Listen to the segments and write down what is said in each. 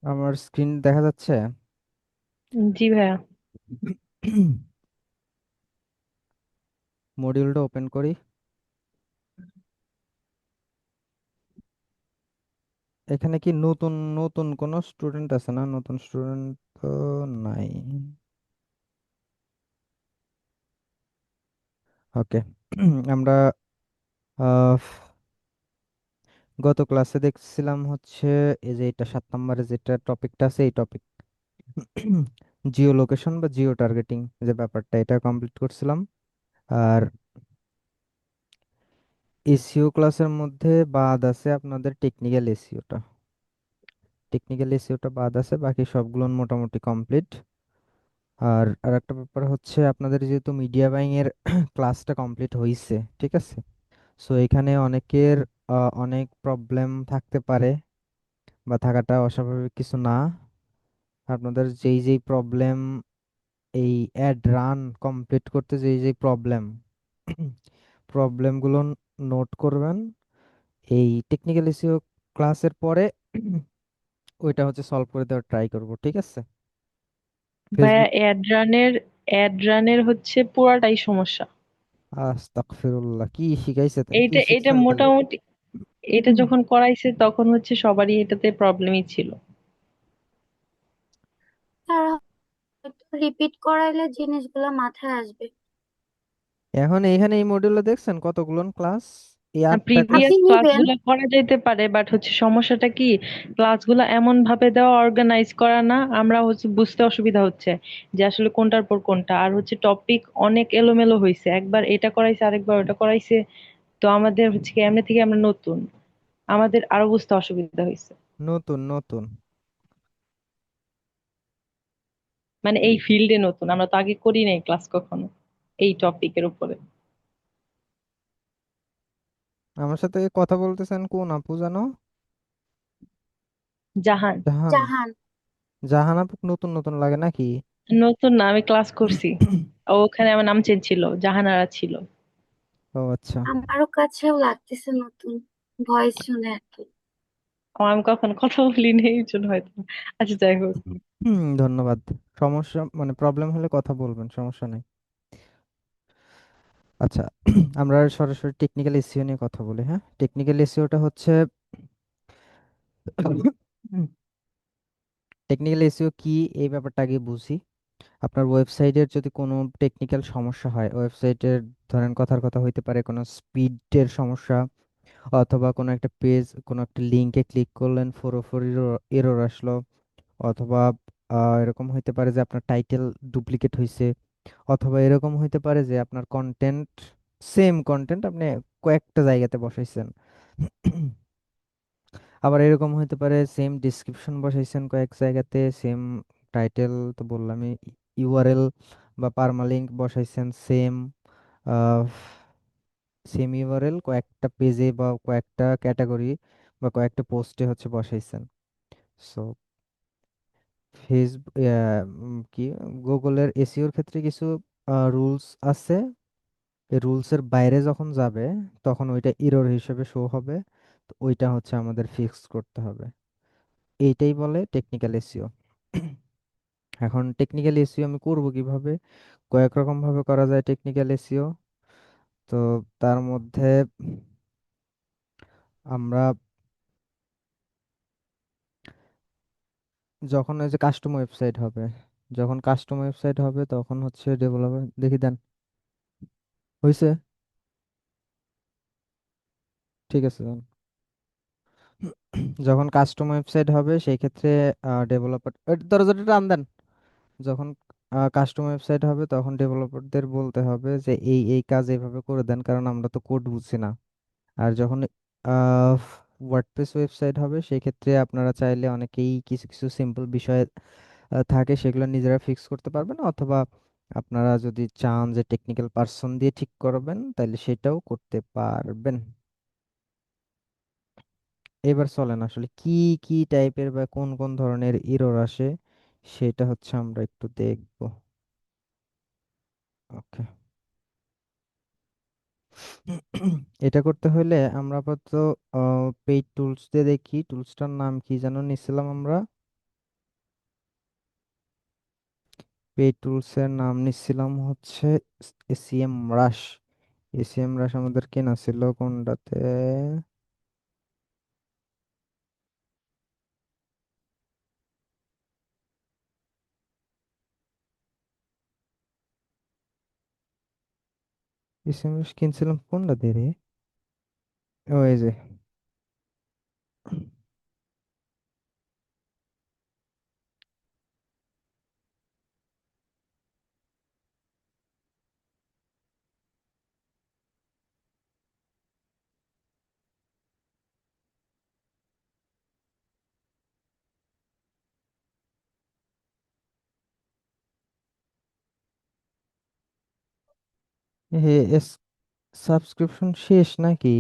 আমার স্ক্রিন দেখা যাচ্ছে। জি ভাইয়া। মডিউলটা ওপেন করি। এখানে কি নতুন নতুন কোনো স্টুডেন্ট আছে? না, নতুন স্টুডেন্ট তো নাই। ওকে। আমরা আহ, গত ক্লাসে দেখছিলাম হচ্ছে এই যে এটা 7 নম্বরে যেটা টপিকটা আছে, এই টপিক জিও লোকেশন বা জিও টার্গেটিং যে ব্যাপারটা, এটা কমপ্লিট করছিলাম। আর এসইও ক্লাসের মধ্যে বাদ আছে আপনাদের টেকনিক্যাল এসইওটা। টেকনিক্যাল এসইওটা বাদ আছে, বাকি সবগুলো মোটামুটি কমপ্লিট। আর আর একটা ব্যাপার হচ্ছে আপনাদের যেহেতু মিডিয়া বাইং এর ক্লাসটা কমপ্লিট হয়েছে, ঠিক আছে? সো এখানে অনেকের অনেক প্রবলেম থাকতে পারে, বা থাকাটা অস্বাভাবিক কিছু না। আপনাদের যেই যেই প্রবলেম, এই অ্যাড রান কমপ্লিট করতে যেই যেই প্রবলেম, প্রবলেমগুলো নোট করবেন। এই টেকনিক্যাল ইস্যু ক্লাসের পরে ওইটা হচ্ছে সলভ করে দেওয়ার ট্রাই করব, ঠিক আছে? ভাইয়া ফেসবুক। অ্যাড রানের হচ্ছে পুরাটাই সমস্যা। আস্তাগফিরুল্লাহ, কি শিখাইছে কি এইটা এটা শিখছেন তাহলে? মোটামুটি, এটা যখন করাইছে তখন হচ্ছে সবারই এটাতে প্রবলেমই ছিল। তারা হয়তো রিপিট করাইলে জিনিসগুলো মাথায় আসবে। এখন এইখানে এই মডিউলে দেখছেন কতগুলো ক্লাস? এই 8টা ক্লাস। প্রিভিয়াস আপনি নিবেন। ক্লাসগুলো করা যেতে পারে, বাট হচ্ছে সমস্যাটা কি, ক্লাসগুলো এমন ভাবে দেওয়া, অর্গানাইজ করা না, আমরা হচ্ছে বুঝতে অসুবিধা হচ্ছে যে আসলে কোনটার পর কোনটা। আর হচ্ছে টপিক অনেক এলোমেলো হয়েছে, একবার এটা করাইছে আরেকবার ওটা করাইছে। তো আমাদের হচ্ছে কি, এমনি থেকে আমরা নতুন, আমাদের আরো বুঝতে অসুবিধা হয়েছে। নতুন নতুন। মানে এই ফিল্ডে নতুন, আমরা তো আগে করি নাই ক্লাস কখনো এই টপিকের উপরে। আমার সাথে কথা বলতেছেন কোন আপু জানো? জাহান। জাহান। জাহান। জাহান আপু নতুন নতুন লাগে নাকি? নতুন না, আমি ক্লাস করছি। ও, ওখানে আমার নাম চেঞ্জ ছিল, জাহানারা ছিল। ও আচ্ছা। আমারও কাছেও লাগতেছে নতুন, ভয়েস শুনে আর কি। আমি কখনো কথা বলি নেই, এই জন্য হয়তো। আচ্ছা, যাই হোক। ধন্যবাদ। সমস্যা মানে প্রবলেম হলে কথা বলবেন, সমস্যা নেই। আচ্ছা। আমরা সরাসরি টেকনিক্যাল এসইও নিয়ে কথা বলি। হ্যাঁ, টেকনিক্যাল এসইওটা হচ্ছে টেকনিক্যাল এসইও কি, এই ব্যাপারটা আগে বুঝি। আপনার ওয়েবসাইটের যদি কোনো টেকনিক্যাল সমস্যা হয়, ওয়েবসাইটের ধরেন কথার কথা হইতে পারে কোনো স্পিডের সমস্যা, অথবা কোনো একটা পেজ, কোনো একটা লিঙ্কে ক্লিক করলেন 404 এরর আসলো, অথবা এরকম হইতে পারে যে আপনার টাইটেল ডুপ্লিকেট হয়েছে, অথবা এরকম হইতে পারে যে আপনার কন্টেন্ট, সেম কন্টেন্ট আপনি কয়েকটা জায়গাতে বসাইছেন। আবার এরকম হইতে পারে সেম ডিসক্রিপশন বসাইছেন কয়েক জায়গাতে, সেম টাইটেল তো বললামই, ইউআরএল বা পারমালিঙ্ক বসাইছেন সেম, সেম ইউআরএল কয়েকটা পেজে বা কয়েকটা ক্যাটাগরি বা কয়েকটা পোস্টে হচ্ছে বসাইছেন। সো ফেসবুক কি গুগলের এসইওর ক্ষেত্রে কিছু রুলস আছে। এই রুলসের বাইরে যখন যাবে তখন ওইটা এরর হিসেবে শো হবে। তো ওইটা হচ্ছে আমাদের ফিক্স করতে হবে। এইটাই বলে টেকনিক্যাল এসইও। এখন টেকনিক্যাল এসইও আমি করব কিভাবে? কয়েক রকম ভাবে করা যায় টেকনিক্যাল এসইও। তো তার মধ্যে আমরা যখন ওই যে কাস্টম ওয়েবসাইট হবে, যখন কাস্টম ওয়েবসাইট হবে তখন হচ্ছে ডেভেলপার দেখি দেন হয়েছে। ঠিক আছে দেন। যখন কাস্টম ওয়েবসাইট হবে সেই ক্ষেত্রে ডেভেলপার দরজাটা টান দেন। যখন কাস্টম ওয়েবসাইট হবে তখন ডেভেলপারদের বলতে হবে যে এই এই কাজ এইভাবে করে দেন, কারণ আমরা তো কোড বুঝছি না। আর যখন ওয়ার্ডপ্রেস ওয়েবসাইট হবে সেই ক্ষেত্রে আপনারা চাইলে অনেকেই কিছু কিছু সিম্পল বিষয় থাকে সেগুলো নিজেরা ফিক্স করতে পারবেন, অথবা আপনারা যদি চান যে টেকনিক্যাল পার্সন দিয়ে ঠিক করবেন তাহলে সেটাও করতে পারবেন। এবার চলেন আসলে কি কি টাইপের বা কোন কোন ধরনের এরর আসে সেটা হচ্ছে আমরা একটু দেখব। ওকে। এটা করতে হলে আমরা আপাতত পেইড টুলস দিয়ে দেখি। টুলসটার নাম কি যেন নিছিলাম আমরা? পেইড টুলস এর নাম নিচ্ছিলাম হচ্ছে এসিএম রাশ। এসিএম রাশ আমাদের কেনা ছিল কোনটাতে? এসিএম রাশ কিনছিলাম কোনটা দিয়ে রে? ওই যে সাবস্ক্রিপশন শেষ নাকি?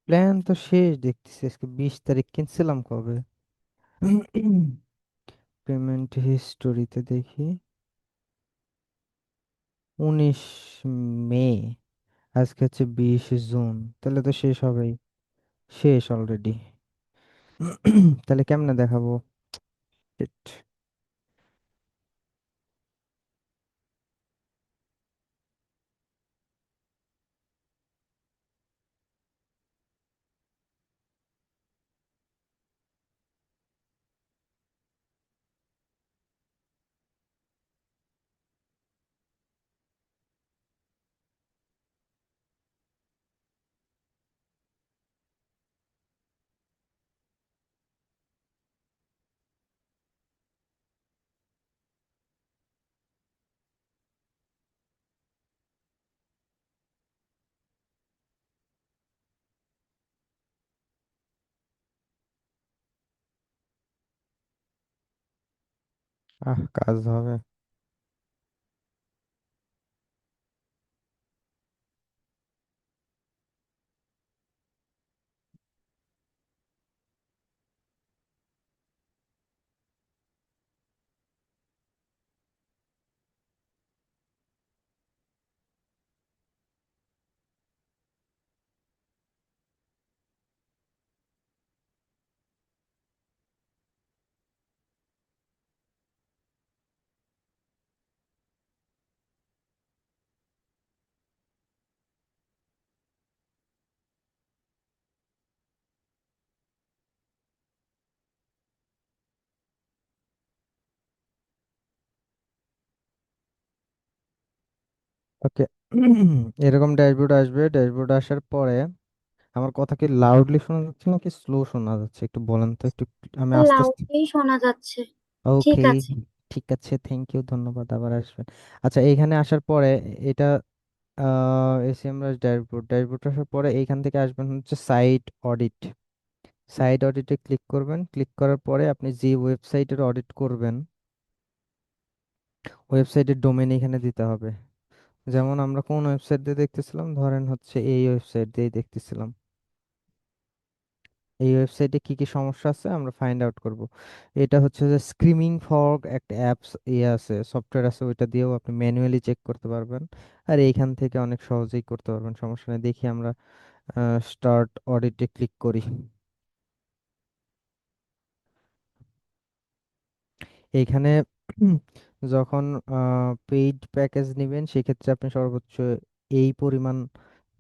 প্ল্যান তো শেষ দেখতেছি, আজকে 20 তারিখ কিনছিলাম কবে? পেমেন্ট হিস্টোরিতে দেখি, 19 মে। আজকে হচ্ছে 20 জুন, তাহলে তো শেষ হবেই। শেষ অলরেডি। তাহলে কেমনে দেখাবো? Shit. কাজ হবে। ওকে। এরকম ড্যাশবোর্ড আসবে, ড্যাশবোর্ড আসার পরে আমার কথা কি লাউডলি শোনা যাচ্ছে নাকি স্লো শোনা যাচ্ছে একটু বলেন তো একটু। আমি আস্তে আস্তে। লাউডলি শোনা যাচ্ছে। ঠিক ওকে, আছে। ঠিক আছে, থ্যাংক ইউ, ধন্যবাদ, আবার আসবেন। আচ্ছা, এইখানে আসার পরে এটা এসিএম রাইজ ড্যাশবোর্ড, ড্যাশবোর্ড আসার পরে এইখান থেকে আসবেন হচ্ছে সাইট অডিট। সাইট অডিটে ক্লিক করবেন, ক্লিক করার পরে আপনি যে ওয়েবসাইটের অডিট করবেন ওয়েবসাইটের ডোমেন এখানে দিতে হবে। যেমন আমরা কোন ওয়েবসাইট দিয়ে দেখতেছিলাম, ধরেন হচ্ছে এই ওয়েবসাইট দিয়ে দেখতেছিলাম। এই ওয়েবসাইটে কি কি সমস্যা আছে আমরা ফাইন্ড আউট করব। এটা হচ্ছে যে স্ক্রিমিং ফগ একটা অ্যাপস ইয়ে আছে, সফটওয়্যার আছে, ওইটা দিয়েও আপনি ম্যানুয়ালি চেক করতে পারবেন। আর এইখান থেকে অনেক সহজেই করতে পারবেন, সমস্যা নেই। দেখি আমরা স্টার্ট অডিটে ক্লিক করি। এইখানে যখন পেইড প্যাকেজ নেবেন সেক্ষেত্রে আপনি সর্বোচ্চ এই পরিমাণ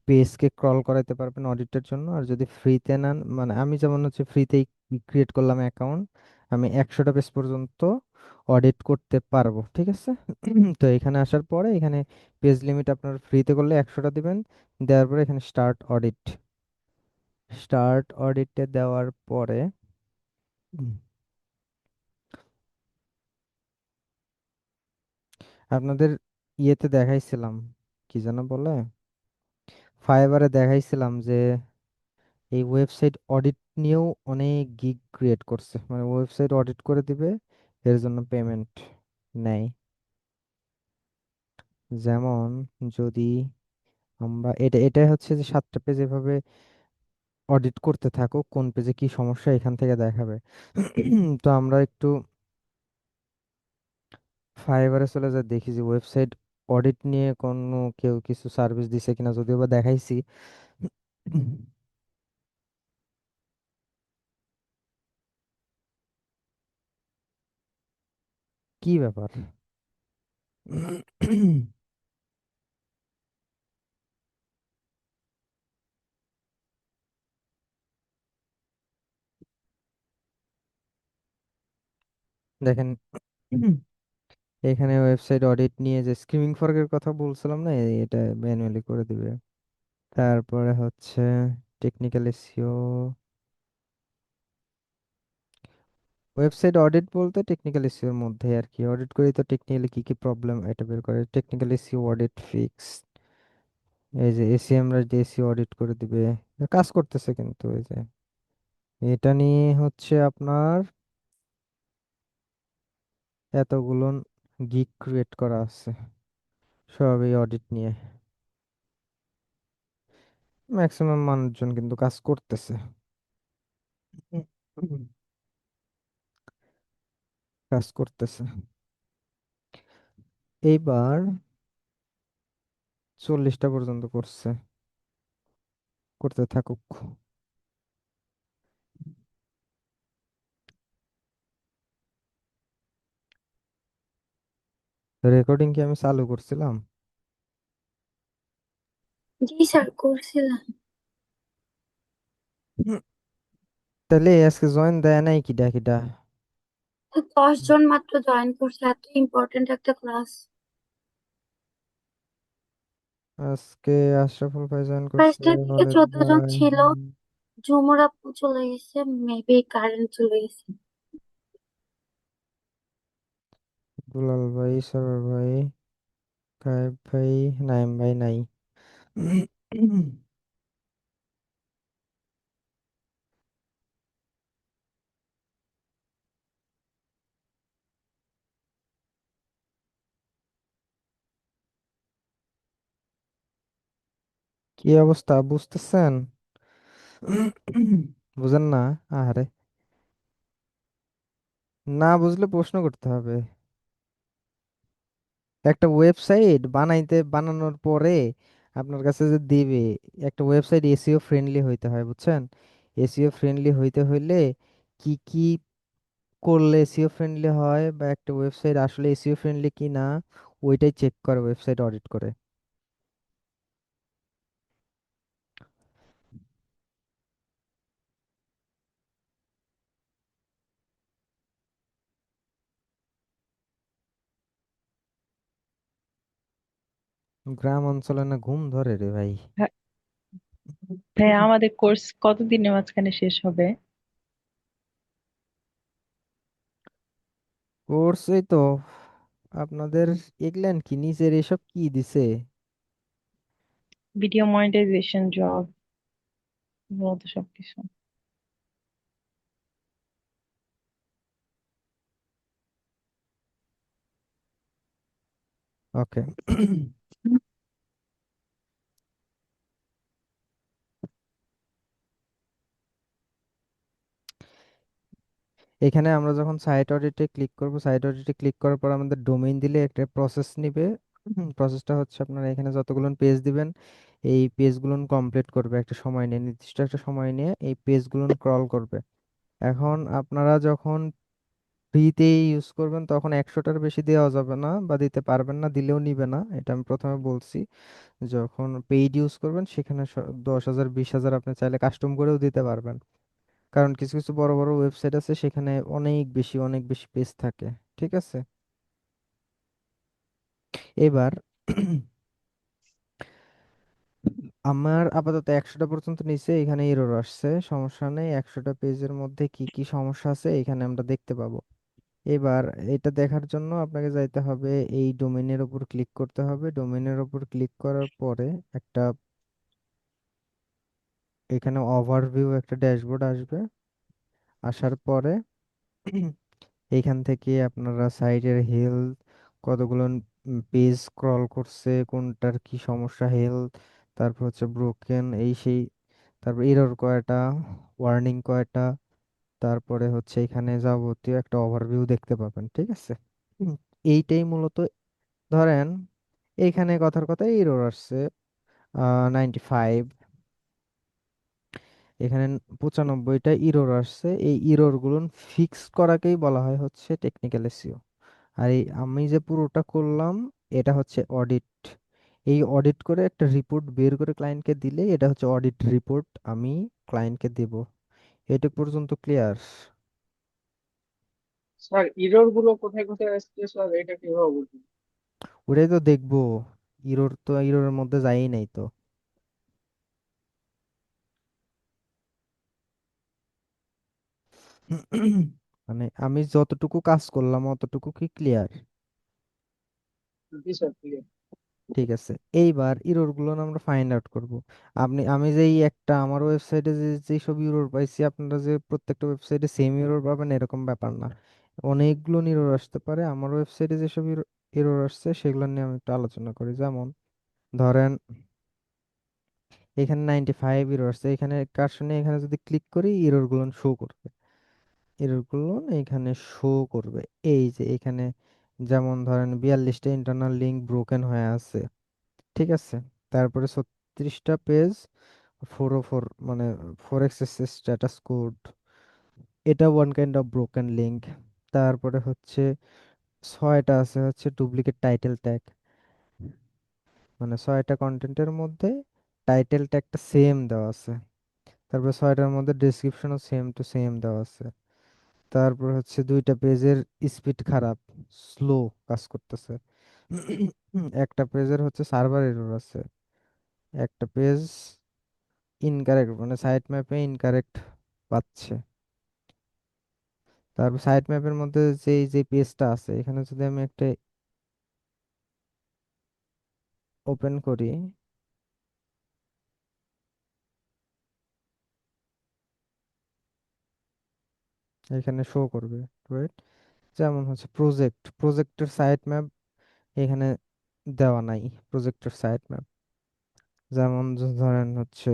পেজকে ক্রল করাতে পারবেন অডিটের জন্য। আর যদি ফ্রিতে নেন, মানে আমি যেমন হচ্ছে ফ্রিতেই ক্রিয়েট করলাম অ্যাকাউন্ট, আমি 100টা পেজ পর্যন্ত অডিট করতে পারবো, ঠিক আছে? তো এখানে আসার পরে এখানে পেজ লিমিট আপনার ফ্রিতে করলে 100টা দিবেন। দেওয়ার পরে এখানে স্টার্ট অডিট, স্টার্ট অডিটে দেওয়ার পরে উম, আপনাদের ইয়েতে দেখাইছিলাম, কি যেন বলে, ফাইবারে দেখাইছিলাম যে এই ওয়েবসাইট অডিট নিয়েও অনেক গিগ ক্রিয়েট করছে, মানে ওয়েবসাইট অডিট করে দিবে, এর জন্য পেমেন্ট নেয়। যেমন যদি আমরা এটাই হচ্ছে যে 7টা পেজ এভাবে অডিট করতে থাকো, কোন পেজে কি সমস্যা এখান থেকে দেখাবে। তো আমরা একটু ফাইবারে চলে যা দেখি যে ওয়েবসাইট অডিট নিয়ে কোনো কেউ কিছু সার্ভিস দিছে কিনা, যদিও বা দেখাইছি। কি ব্যাপার? দেখেন, এখানে ওয়েবসাইট অডিট নিয়ে যে স্ক্রিমিং ফরকের কথা বলছিলাম না, এটা ম্যানুয়ালি করে দিবে। তারপরে হচ্ছে টেকনিক্যাল এসইও। ওয়েবসাইট অডিট বলতে টেকনিক্যাল এসইওর মধ্যে আর কি, অডিট করি তো টেকনিক্যালি কি কি প্রবলেম এটা বের করে, টেকনিক্যাল এসইও অডিট ফিক্স। এই যে এসিএমরা যে এসইও অডিট করে দিবে, কাজ করতেছে কিন্তু। এই যে এটা নিয়ে হচ্ছে আপনার এতগুলো গিগ ক্রিয়েট করা আছে, সব এই অডিট নিয়ে। ম্যাক্সিমাম মানুষজন কিন্তু কাজ করতেছে। হুম, কাজ করতেছে। এইবার 40টা পর্যন্ত করছে, করতে থাকুক। রেকর্ডিং কি আমি চালু করছিলাম? জি স্যার, করছিলাম। হুম, তাহলে আজকে জয়েন দেয় নাই কিডা কিডা? তো 10 জন মাত্র জয়েন করছে, এত ইম্পর্টেন্ট একটা ক্লাস। আজকে আশরাফুল ভাই জয়েন করছে, ফার্স্টের দিকে ওয়ালেদ 14 জন ভাই, ছিল, ঝুমুর আপু চলে গেছে, মেবি কারেন্ট চলে গেছে। দুলাল ভাই, সরোর ভাই, কায়েব ভাই, নাইম ভাই নাই। কি অবস্থা বুঝতেছেন? বুঝেন না? আরে, না বুঝলে প্রশ্ন করতে হবে। একটা ওয়েবসাইট বানানোর পরে আপনার কাছে যে দিবে, একটা ওয়েবসাইট এসইও ফ্রেন্ডলি হইতে হয়, বুঝছেন? এসইও ফ্রেন্ডলি হইতে হইলে কি কি করলে এসইও ফ্রেন্ডলি হয়, বা একটা ওয়েবসাইট আসলে এসইও ফ্রেন্ডলি কি না, ওইটাই চেক করে ওয়েবসাইট অডিট করে। গ্রাম অঞ্চলে না ঘুম ধরে রে ভাই। হ্যাঁ, ভাই আমাদের কোর্স কতদিনের মাঝখানে শেষ হবে? কোর্স এই তো আপনাদের, এগলেন কি নিচের এসব কি দিছে? ভিডিও মনিটাইজেশন জব, মূলত সবকিছু। ওকে। এখানে আমরা যখন সাইট অডিটে ক্লিক করব, সাইট অডিটে ক্লিক করার পর আমাদের ডোমেইন দিলে একটা প্রসেস নিবে। প্রসেসটা হচ্ছে আপনারা এখানে যতগুলো পেজ দিবেন, এই পেজগুলো কমপ্লিট করবে একটা সময় নিয়ে, নির্দিষ্ট একটা সময় নিয়ে এই পেজগুলো ক্রল করবে। এখন আপনারা যখন ফ্রিতে ইউজ করবেন তখন 100টার বেশি দেওয়া যাবে না, বা দিতে পারবেন না, দিলেও নিবে না, এটা আমি প্রথমে বলছি। যখন পেইড ইউজ করবেন সেখানে 10,000 20,000 আপনি চাইলে কাস্টম করেও দিতে পারবেন। কারণ কিছু কিছু বড় বড় ওয়েবসাইট আছে সেখানে অনেক বেশি পেজ থাকে। ঠিক আছে? এবার আমার আপাতত 100টা পর্যন্ত নিচে, এখানে এরর আসছে, সমস্যা নেই। 100টা পেজের মধ্যে কি কি সমস্যা আছে এখানে আমরা দেখতে পাবো। এবার এটা দেখার জন্য আপনাকে যাইতে হবে, এই ডোমেনের উপর ক্লিক করতে হবে। ডোমেনের উপর ক্লিক করার পরে একটা, এখানে ওভারভিউ একটা ড্যাশবোর্ড আসবে। আসার পরে এইখান থেকে আপনারা সাইটের হেলথ, কতগুলো পেজ স্ক্রল করছে, কোনটার কি সমস্যা, হেলথ, তারপর হচ্ছে ব্রোকেন, এই সেই, তারপর এরর কয়টা, ওয়ার্নিং কয়টা, তারপরে হচ্ছে এখানে যাবতীয় একটা ওভারভিউ দেখতে পাবেন। ঠিক আছে? এইটাই মূলত ধরেন এইখানে কথার কথা এরর আসছে 95, এখানে 95টা ইরর আসছে। এই ইরর গুলো ফিক্স করাকেই বলা হয় হচ্ছে টেকনিক্যাল এসইও। আর এই আমি যে পুরোটা করলাম এটা হচ্ছে অডিট। এই অডিট করে একটা রিপোর্ট বের করে ক্লায়েন্টকে দিলে এটা হচ্ছে অডিট রিপোর্ট, আমি ক্লায়েন্টকে দেব। এটুক পর্যন্ত ক্লিয়ার? স্যার ইরর গুলো কোথায় কোথায় আসছে স্যার, এটা কিভাবে বুঝবো? ওটাই তো দেখবো। ইরর তো ইররের মধ্যে যায়ই নাই তো। মানে আমি যতটুকু কাজ করলাম অতটুকু কি ক্লিয়ার? জি স্যার, ঠিক আছে। ঠিক আছে, এইবার ইরর গুলো না আমরা ফাইন্ড আউট করব। আমি যে এই একটা আমার ওয়েবসাইটে যে যে সব ইরর পাইছি, আপনারা যে প্রত্যেকটা ওয়েবসাইটে সেম ইরর পাবেন এরকম ব্যাপার না। অনেকগুলো ইরর আসতে পারে। আমার ওয়েবসাইটে যেসব ইরর আসছে সেগুলো নিয়ে আমি একটু আলোচনা করি। যেমন ধরেন এখানে 95 ইরর আসছে, এখানে কার্সনে এখানে যদি ক্লিক করি ইরর গুলো শো করবে। এরর গুলো এখানে শো করবে। এই যে এখানে যেমন ধরেন 42টা ইন্টারনাল লিঙ্ক ব্রোকেন হয়ে আছে, ঠিক আছে। তারপরে 36টা পেজ 404 মানে 4xs স্ট্যাটাস কোড, এটা one kind of broken link. তারপরে হচ্ছে 6টা আছে হচ্ছে ডুপ্লিকেট টাইটেল ট্যাগ, মানে 6টা কন্টেন্টের মধ্যে টাইটেল ট্যাগটা সেম দেওয়া আছে। তারপরে 6টার মধ্যে ডেসক্রিপশনও সেম টু সেম দেওয়া আছে। তারপর হচ্ছে 2টা পেজের স্পিড খারাপ, স্লো কাজ করতেছে। একটা পেজের হচ্ছে সার্ভার এরর আছে। একটা পেজ ইনকারেক্ট মানে সাইট ম্যাপে ইনকারেক্ট পাচ্ছে। তারপর সাইট ম্যাপের মধ্যে যে পেজটা আছে এখানে যদি আমি একটা ওপেন করি, এখানে শো করবে, রাইট? যেমন হচ্ছে প্রজেক্টের সাইট ম্যাপ এখানে দেওয়া নাই, প্রজেক্টের সাইট ম্যাপ। যেমন ধরেন হচ্ছে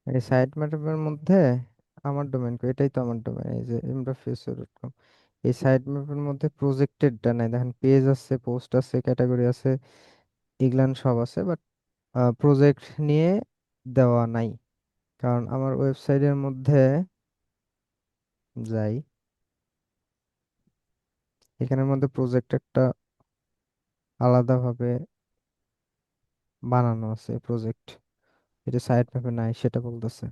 এই সাইট ম্যাপের মধ্যে আমার ডোমেন এটাই তো আমার ডোমেন, এই যে imrafeso.com। এই সাইট ম্যাপের মধ্যে প্রজেক্টেডটা নাই, দেখেন পেজ আছে, পোস্ট আছে, ক্যাটাগরি আছে, এগুলান সব আছে, বাট প্রজেক্ট নিয়ে দেওয়া নাই। কারণ আমার ওয়েবসাইটের মধ্যে যাই, এখানের মধ্যে প্রজেক্ট একটা আলাদাভাবে বানানো আছে প্রজেক্ট, এটা সাইট ম্যাপে নাই সেটা বলতেছে।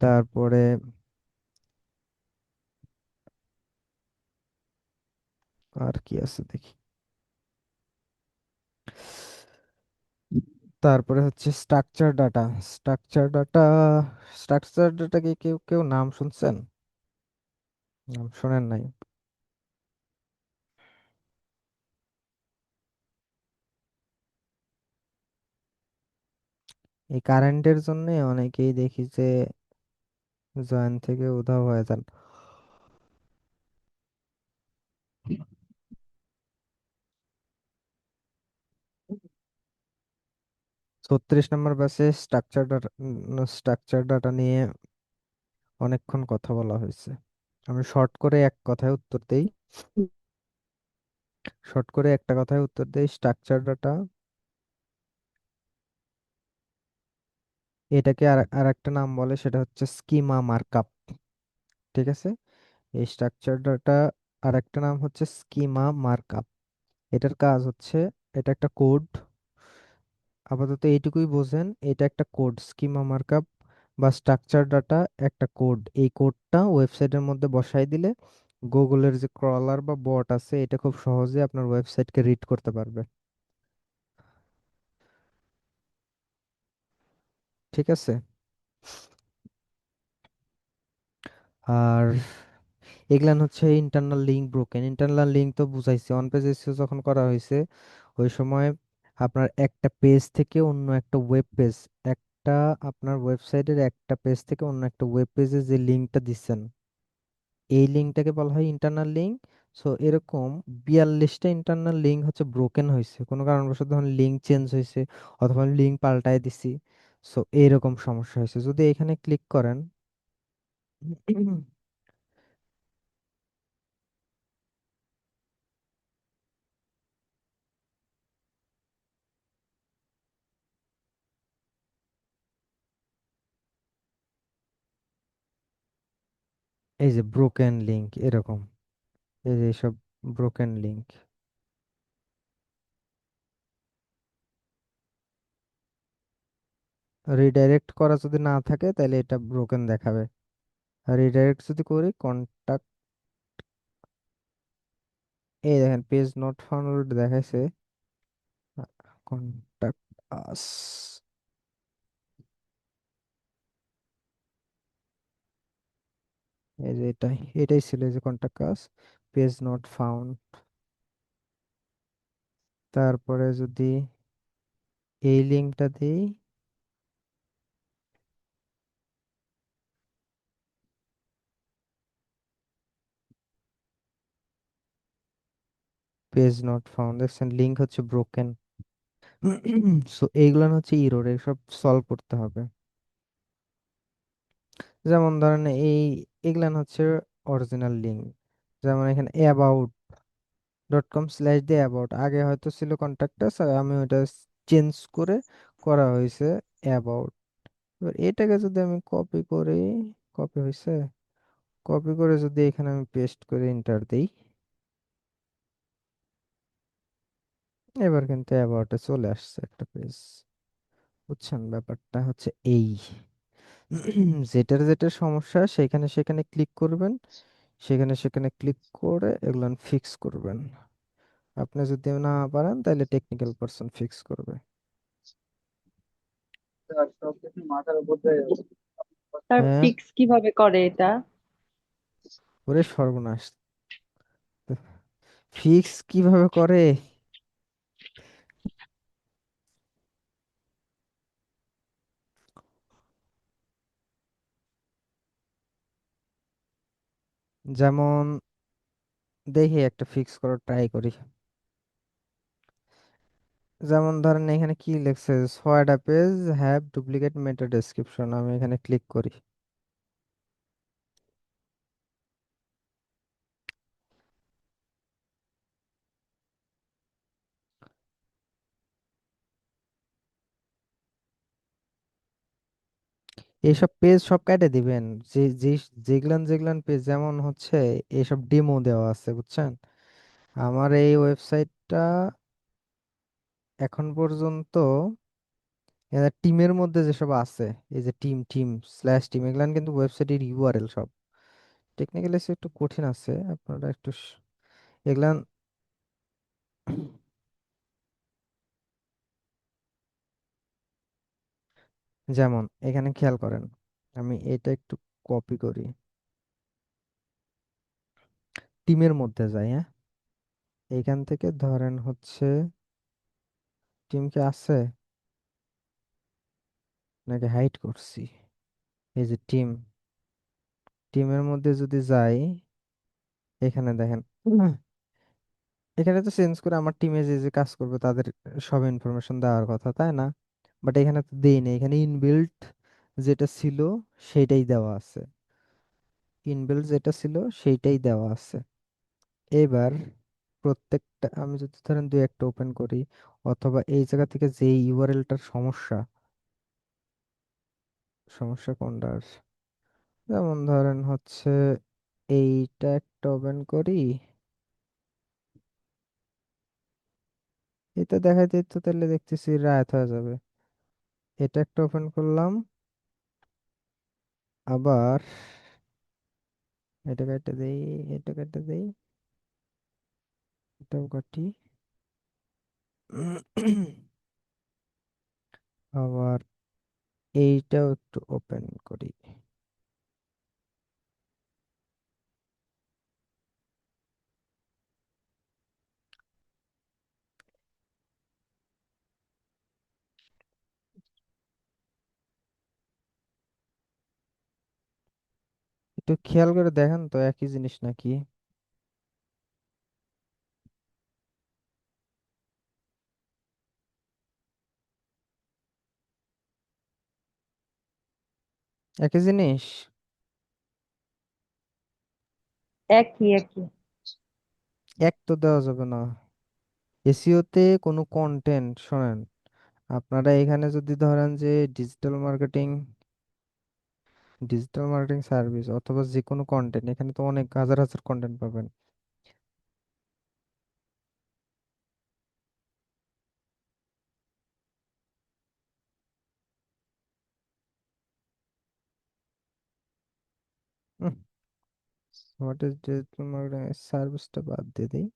তারপরে আর কি আছে দেখি। তারপরে হচ্ছে স্ট্রাকচার ডাটা কি কেউ কেউ নাম শুনছেন? নাম শোনেন নাই? এই কারেন্টের জন্য অনেকেই দেখি যে জয়েন থেকে উধাও হয়ে যান। 36 নম্বর ব্যাচে স্ট্রাকচার ডাটা নিয়ে অনেকক্ষণ কথা বলা হয়েছে। আমি শর্ট করে একটা কথায় উত্তর দেই, স্ট্রাকচার ডাটা এটাকে আর আর একটা নাম বলে, সেটা হচ্ছে স্কিমা মার্কআপ, ঠিক আছে। এই স্ট্রাকচার ডাটা আর একটা নাম হচ্ছে স্কিমা মার্কআপ। এটার কাজ হচ্ছে, এটা একটা কোড, আপাতত এইটুকুই বোঝেন, এটা একটা কোড। স্কিমা মার্কআপ বা স্ট্রাকচার ডাটা একটা কোড। এই কোডটা ওয়েবসাইটের মধ্যে বসাই দিলে গুগলের যে ক্রলার বা বট আছে এটা খুব সহজে আপনার ওয়েবসাইটকে রিড করতে পারবে। ঠিক আছে। আর এগুলান হচ্ছে internal link broken. Internal link তো বুঝাইছে, অন পেজ এসইও যখন করা হয়েছে ওই সময় আপনার একটা পেজ থেকে অন্য একটা ওয়েব পেজ, একটা আপনার ওয়েবসাইটের একটা পেজ থেকে অন্য একটা ওয়েব পেজে যে লিঙ্কটা দিচ্ছেন এই লিঙ্কটাকে বলা হয় ইন্টারনাল লিঙ্ক। সো এরকম 42টা ইন্টারনাল লিঙ্ক হচ্ছে ব্রোকেন হয়েছে, কোনো কারণবশত ধরুন লিঙ্ক চেঞ্জ হয়েছে অথবা লিঙ্ক পাল্টায় দিছি। সো এইরকম সমস্যা হয়েছে। যদি এখানে ক্লিক করেন এই যে ব্রোকেন লিঙ্ক এরকম, এই যে সব ব্রোকেন লিঙ্ক। রিডাইরেক্ট করা যদি না থাকে তাহলে এটা ব্রোকেন দেখাবে। রিডাইরেক্ট যদি করি কন্টাক্ট, এই দেখেন পেজ নট ফাউন্ড দেখাইছে, কন্টাক্ট আস, এই যে এটাই এটাই ছিল, এই যে contact us, page not found. তারপরে যদি এই লিঙ্কটা দিই, পেজ নট ফাউন্ড, দেখছেন লিঙ্ক হচ্ছে ব্রোকেন। সো এইগুলো হচ্ছে ইরোর, এসব সলভ করতে হবে। যেমন ধরেন এই এগুলান হচ্ছে অরিজিনাল লিঙ্ক। যেমন এখানে about.com/দিয়ে অ্যাবাউট, আগে হয়তো ছিল কন্ট্যাক্টাস, আমি ওটা চেঞ্জ করে করা হয়েছে অ্যাবাউট। এবার এটাকে যদি আমি কপি করি, কপি হয়েছে, কপি করে যদি এখানে আমি পেস্ট করে এন্টার দিই, এবার কিন্তু অ্যাবাউটে চলে আসছে একটা পেজ। বুঝছেন ব্যাপারটা হচ্ছে এই যেটার যেটা সমস্যা সেখানে সেখানে ক্লিক করবেন, সেখানে সেখানে ক্লিক করে এগুলো ফিক্স করবেন। আপনি যদি না পারেন তাহলে টেকনিক্যাল পারসন ফিক্স করবে। আর সবকিছু মাথার উপর দিয়ে যাচ্ছে। তার হ্যাঁ, ফিক্স কিভাবে করে এটা? ওরে সর্বনাশ, ফিক্স কিভাবে করে? যেমন দেখি একটা ফিক্স করার ট্রাই করি। যেমন ধরেন এখানে কি লিখছে, what a page have duplicate meta description, আমি এখানে ক্লিক করি। এইসব পেজ সব কেটে দিবেন, যে যে যেগুলান যেগুলান পেজ, যেমন হচ্ছে এইসব ডেমো দেওয়া আছে বুঝছেন। আমার এই ওয়েবসাইটটা এখন পর্যন্ত টিমের মধ্যে যেসব আছে, এই যে টিম/টিম এগুলান কিন্তু ওয়েবসাইটের ইউআরএল সব। টেকনিক্যালি একটু কঠিন আছে, আপনারা একটু এগুলান যেমন এখানে খেয়াল করেন, আমি এটা একটু কপি করি, টিমের মধ্যে যাই, হ্যাঁ, এইখান থেকে ধরেন হচ্ছে টিম কি আছে নাকি হাইড করছি, এই যে টিমের মধ্যে যদি যাই, এখানে দেখেন এখানে তো চেঞ্জ করে আমার টিমে যে যে কাজ করবে তাদের সব ইনফরমেশন দেওয়ার কথা, তাই না? বাট এখানে তো দেই না, এখানে ইনবিল্ট যেটা ছিল সেইটাই দেওয়া আছে, ইনবিল্ট যেটা ছিল সেইটাই দেওয়া আছে। এবার প্রত্যেকটা আমি যদি ধরেন দুই একটা ওপেন করি, অথবা এই জায়গা থেকে যে ইউআরএলটার সমস্যা, সমস্যা কোনটার, যেমন ধরেন হচ্ছে এইটা একটা ওপেন করি, এটা দেখাইতে তো তাহলে দেখতেছি রাত হয়ে যাবে। এটা একটা ওপেন করলাম, আবার এটা কেটে দেই, এটা কেটে দেই, এটাও কাটি। আবার এইটাও একটু ওপেন করি। একটু খেয়াল করে দেখেন তো একই জিনিস নাকি। একই জিনিস। একই একই। এক তো দেওয়া যাবে না। এসইওতে কোনো কন্টেন্ট শোনেন, আপনারা এখানে যদি ধরেন যে ডিজিটাল মার্কেটিং সার্ভিস অথবা যে কোনো কন্টেন্ট, এখানে তো অনেক হাজার হাজার কন্টেন্ট পাবেন। হোয়াট ইজ ডিজিটাল মার্কেটিং সার্ভিসটা বাদ দিয়ে দিই।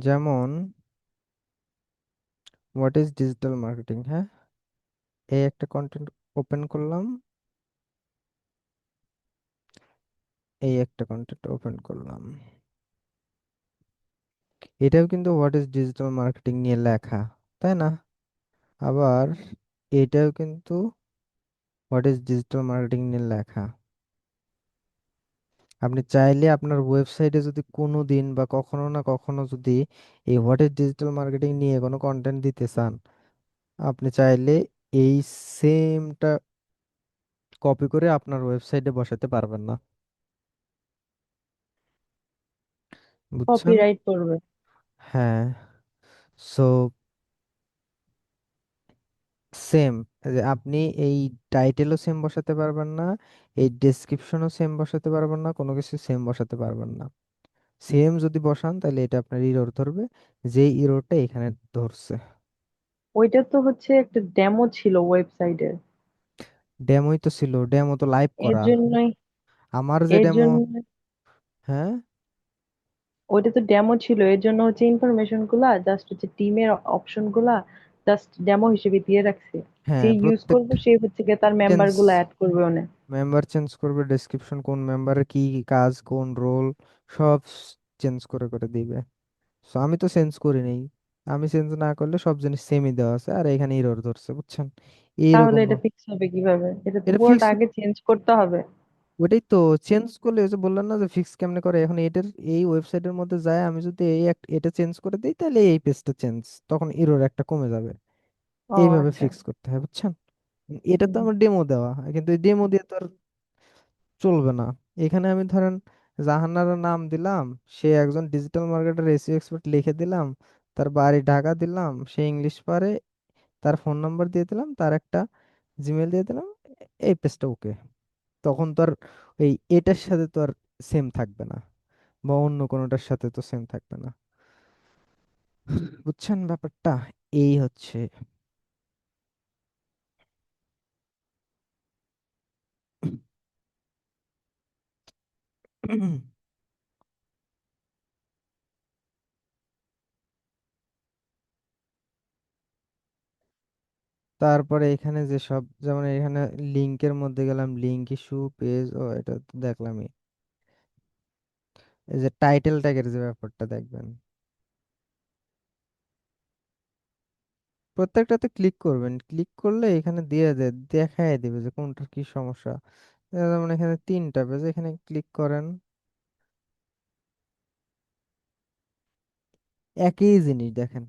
যেমন হোয়াট ইজ ডিজিটাল মার্কেটিং, হ্যাঁ, এই একটা কন্টেন্ট ওপেন করলাম, এই একটা কন্টেন্ট ওপেন করলাম, এটাও কিন্তু হোয়াট ইজ ডিজিটাল মার্কেটিং নিয়ে লেখা, তাই না? আবার এটাও কিন্তু হোয়াট ইজ ডিজিটাল মার্কেটিং নিয়ে লেখা। আপনি চাইলে আপনার ওয়েবসাইটে যদি কোনো দিন বা কখনো না কখনো যদি এই হোয়াট ইজ ডিজিটাল মার্কেটিং নিয়ে কোনো কন্টেন্ট দিতে চান, আপনি চাইলে এই সেমটা কপি করে আপনার ওয়েবসাইটে বসাতে পারবেন না। বুঝছেন? কপিরাইট করবে। হ্যাঁ। সো সেম, যে আপনি এই টাইটেলও সেম বসাতে পারবেন না, এই ডেসক্রিপশনও সেম বসাতে পারবেন না, কোনো কিছু সেম বসাতে পারবেন না। সেম যদি বসান তাহলে এটা আপনার ইরর ধরবে, যে ইররটা এখানে ধরছে। ওইটা তো হচ্ছে একটা ডেমো ছিল ওয়েবসাইটের। ডেমোই তো ছিল, ডেমো তো লাইভ এর করা। জন্যই আমার যে এর ডেমো, জন্য হ্যাঁ, ওইটা তো ডেমো ছিল, এর জন্য হচ্ছে ইনফরমেশন গুলা জাস্ট হচ্ছে টিমের অপশন গুলা জাস্ট ডেমো হিসেবে দিয়ে রাখছে। যে হ্যাঁ, ইউজ করবে প্রত্যেকটা সে হচ্ছে গিয়ে তার মেম্বার চেঞ্জ, গুলা অ্যাড করবে ওনে। মেম্বার চেঞ্জ করবে, ডেসক্রিপশন কোন মেম্বারের কি কি কাজ, কোন রোল, সব চেঞ্জ করে করে দিবে। সো আমি তো চেঞ্জ করি নেই, আমি চেঞ্জ না করলে সব জিনিস সেমই দেওয়া আছে, আর এখানে ইরর ধরছে, বুঝছেন? তাহলে এইরকম এটা ফিক্স হবে কিভাবে? এটা তো এটা পুরোটা ফিক্স, আগে চেঞ্জ করতে হবে। ওটাই তো চেঞ্জ করলে, ওই যে বললাম না যে ফিক্স কেমনে করে, এখন এটার এই ওয়েবসাইটের মধ্যে যায় আমি যদি এটা চেঞ্জ করে দিই তাহলে এই পেজটা চেঞ্জ, তখন এরর একটা কমে যাবে। ও এইভাবে আচ্ছা। ফিক্স করতে হয়, বুঝছেন? এটা তো হুম। আমার ডেমো দেওয়া, কিন্তু এই ডেমো দিয়ে তো আর চলবে না। এখানে আমি ধরেন জাহানারা নাম দিলাম, সে একজন ডিজিটাল মার্কেটার এসইও এক্সপার্ট লিখে দিলাম, তার বাড়ি ঢাকা দিলাম, সে ইংলিশ পারে, তার ফোন নাম্বার দিয়ে দিলাম, তার একটা জিমেল দিয়ে দিলাম, এই পেজটা ওকে। তখন তো আর এই এটার সাথে তো আর সেম থাকবে না, বা অন্য কোনোটার সাথে তো সেম থাকবে না। বুঝছেন ব্যাপারটা? এই হচ্ছে। তারপরে এখানে যে সব, যেমন এখানে লিংকের মধ্যে গেলাম, লিংক ইস্যু পেজ, ও এটা তো দেখলামই। এই যে টাইটেল ট্যাগের যে ব্যাপারটা দেখবেন, প্রত্যেকটাতে ক্লিক করবেন, ক্লিক করলে এখানে দিয়ে দেখায় দিবে যে কোনটার কি সমস্যা। যেমন এখানে তিনটা পেজ, এখানে ক্লিক করেন, একই জিনিস দেখেন।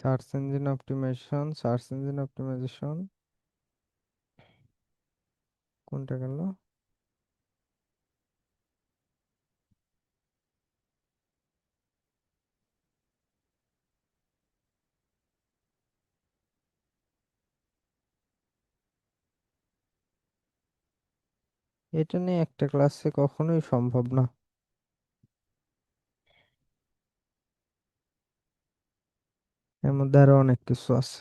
সার্চ ইঞ্জিন অপটিমাইজেশন কোনটা গেল? এটা নিয়ে একটা ক্লাসে কখনোই সম্ভব না। এর মধ্যে আরো অনেক কিছু আছে।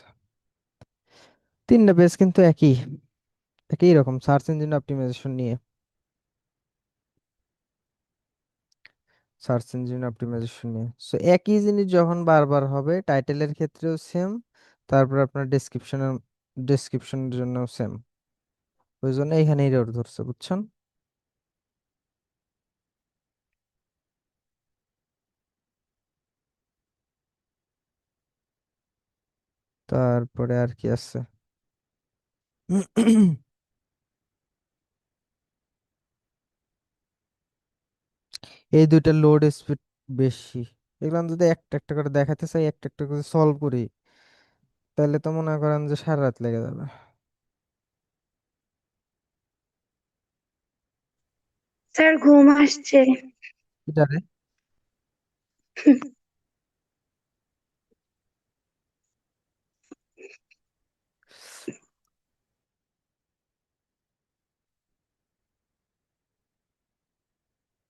তিনটা পেজ কিন্তু একই একই রকম, সার্চ ইঞ্জিন অপটিমাইজেশন নিয়ে। সো একই জিনিস যখন বারবার হবে, টাইটেলের ক্ষেত্রেও সেম, তারপর আপনার ডেসক্রিপশনের জন্য সেম। ওই জন্য এখানে এরর ধরছে, বুঝছেন? তারপরে আর কি আছে? এই দুইটা লোড স্পিড বেশি। এগুলো যদি একটা একটা করে দেখাতে চাই, একটা একটা করে সলভ করি, তাহলে তো মনে করেন যে সারা রাত লেগে যাবে। স্যার ঘুম আসছে। এটা রে,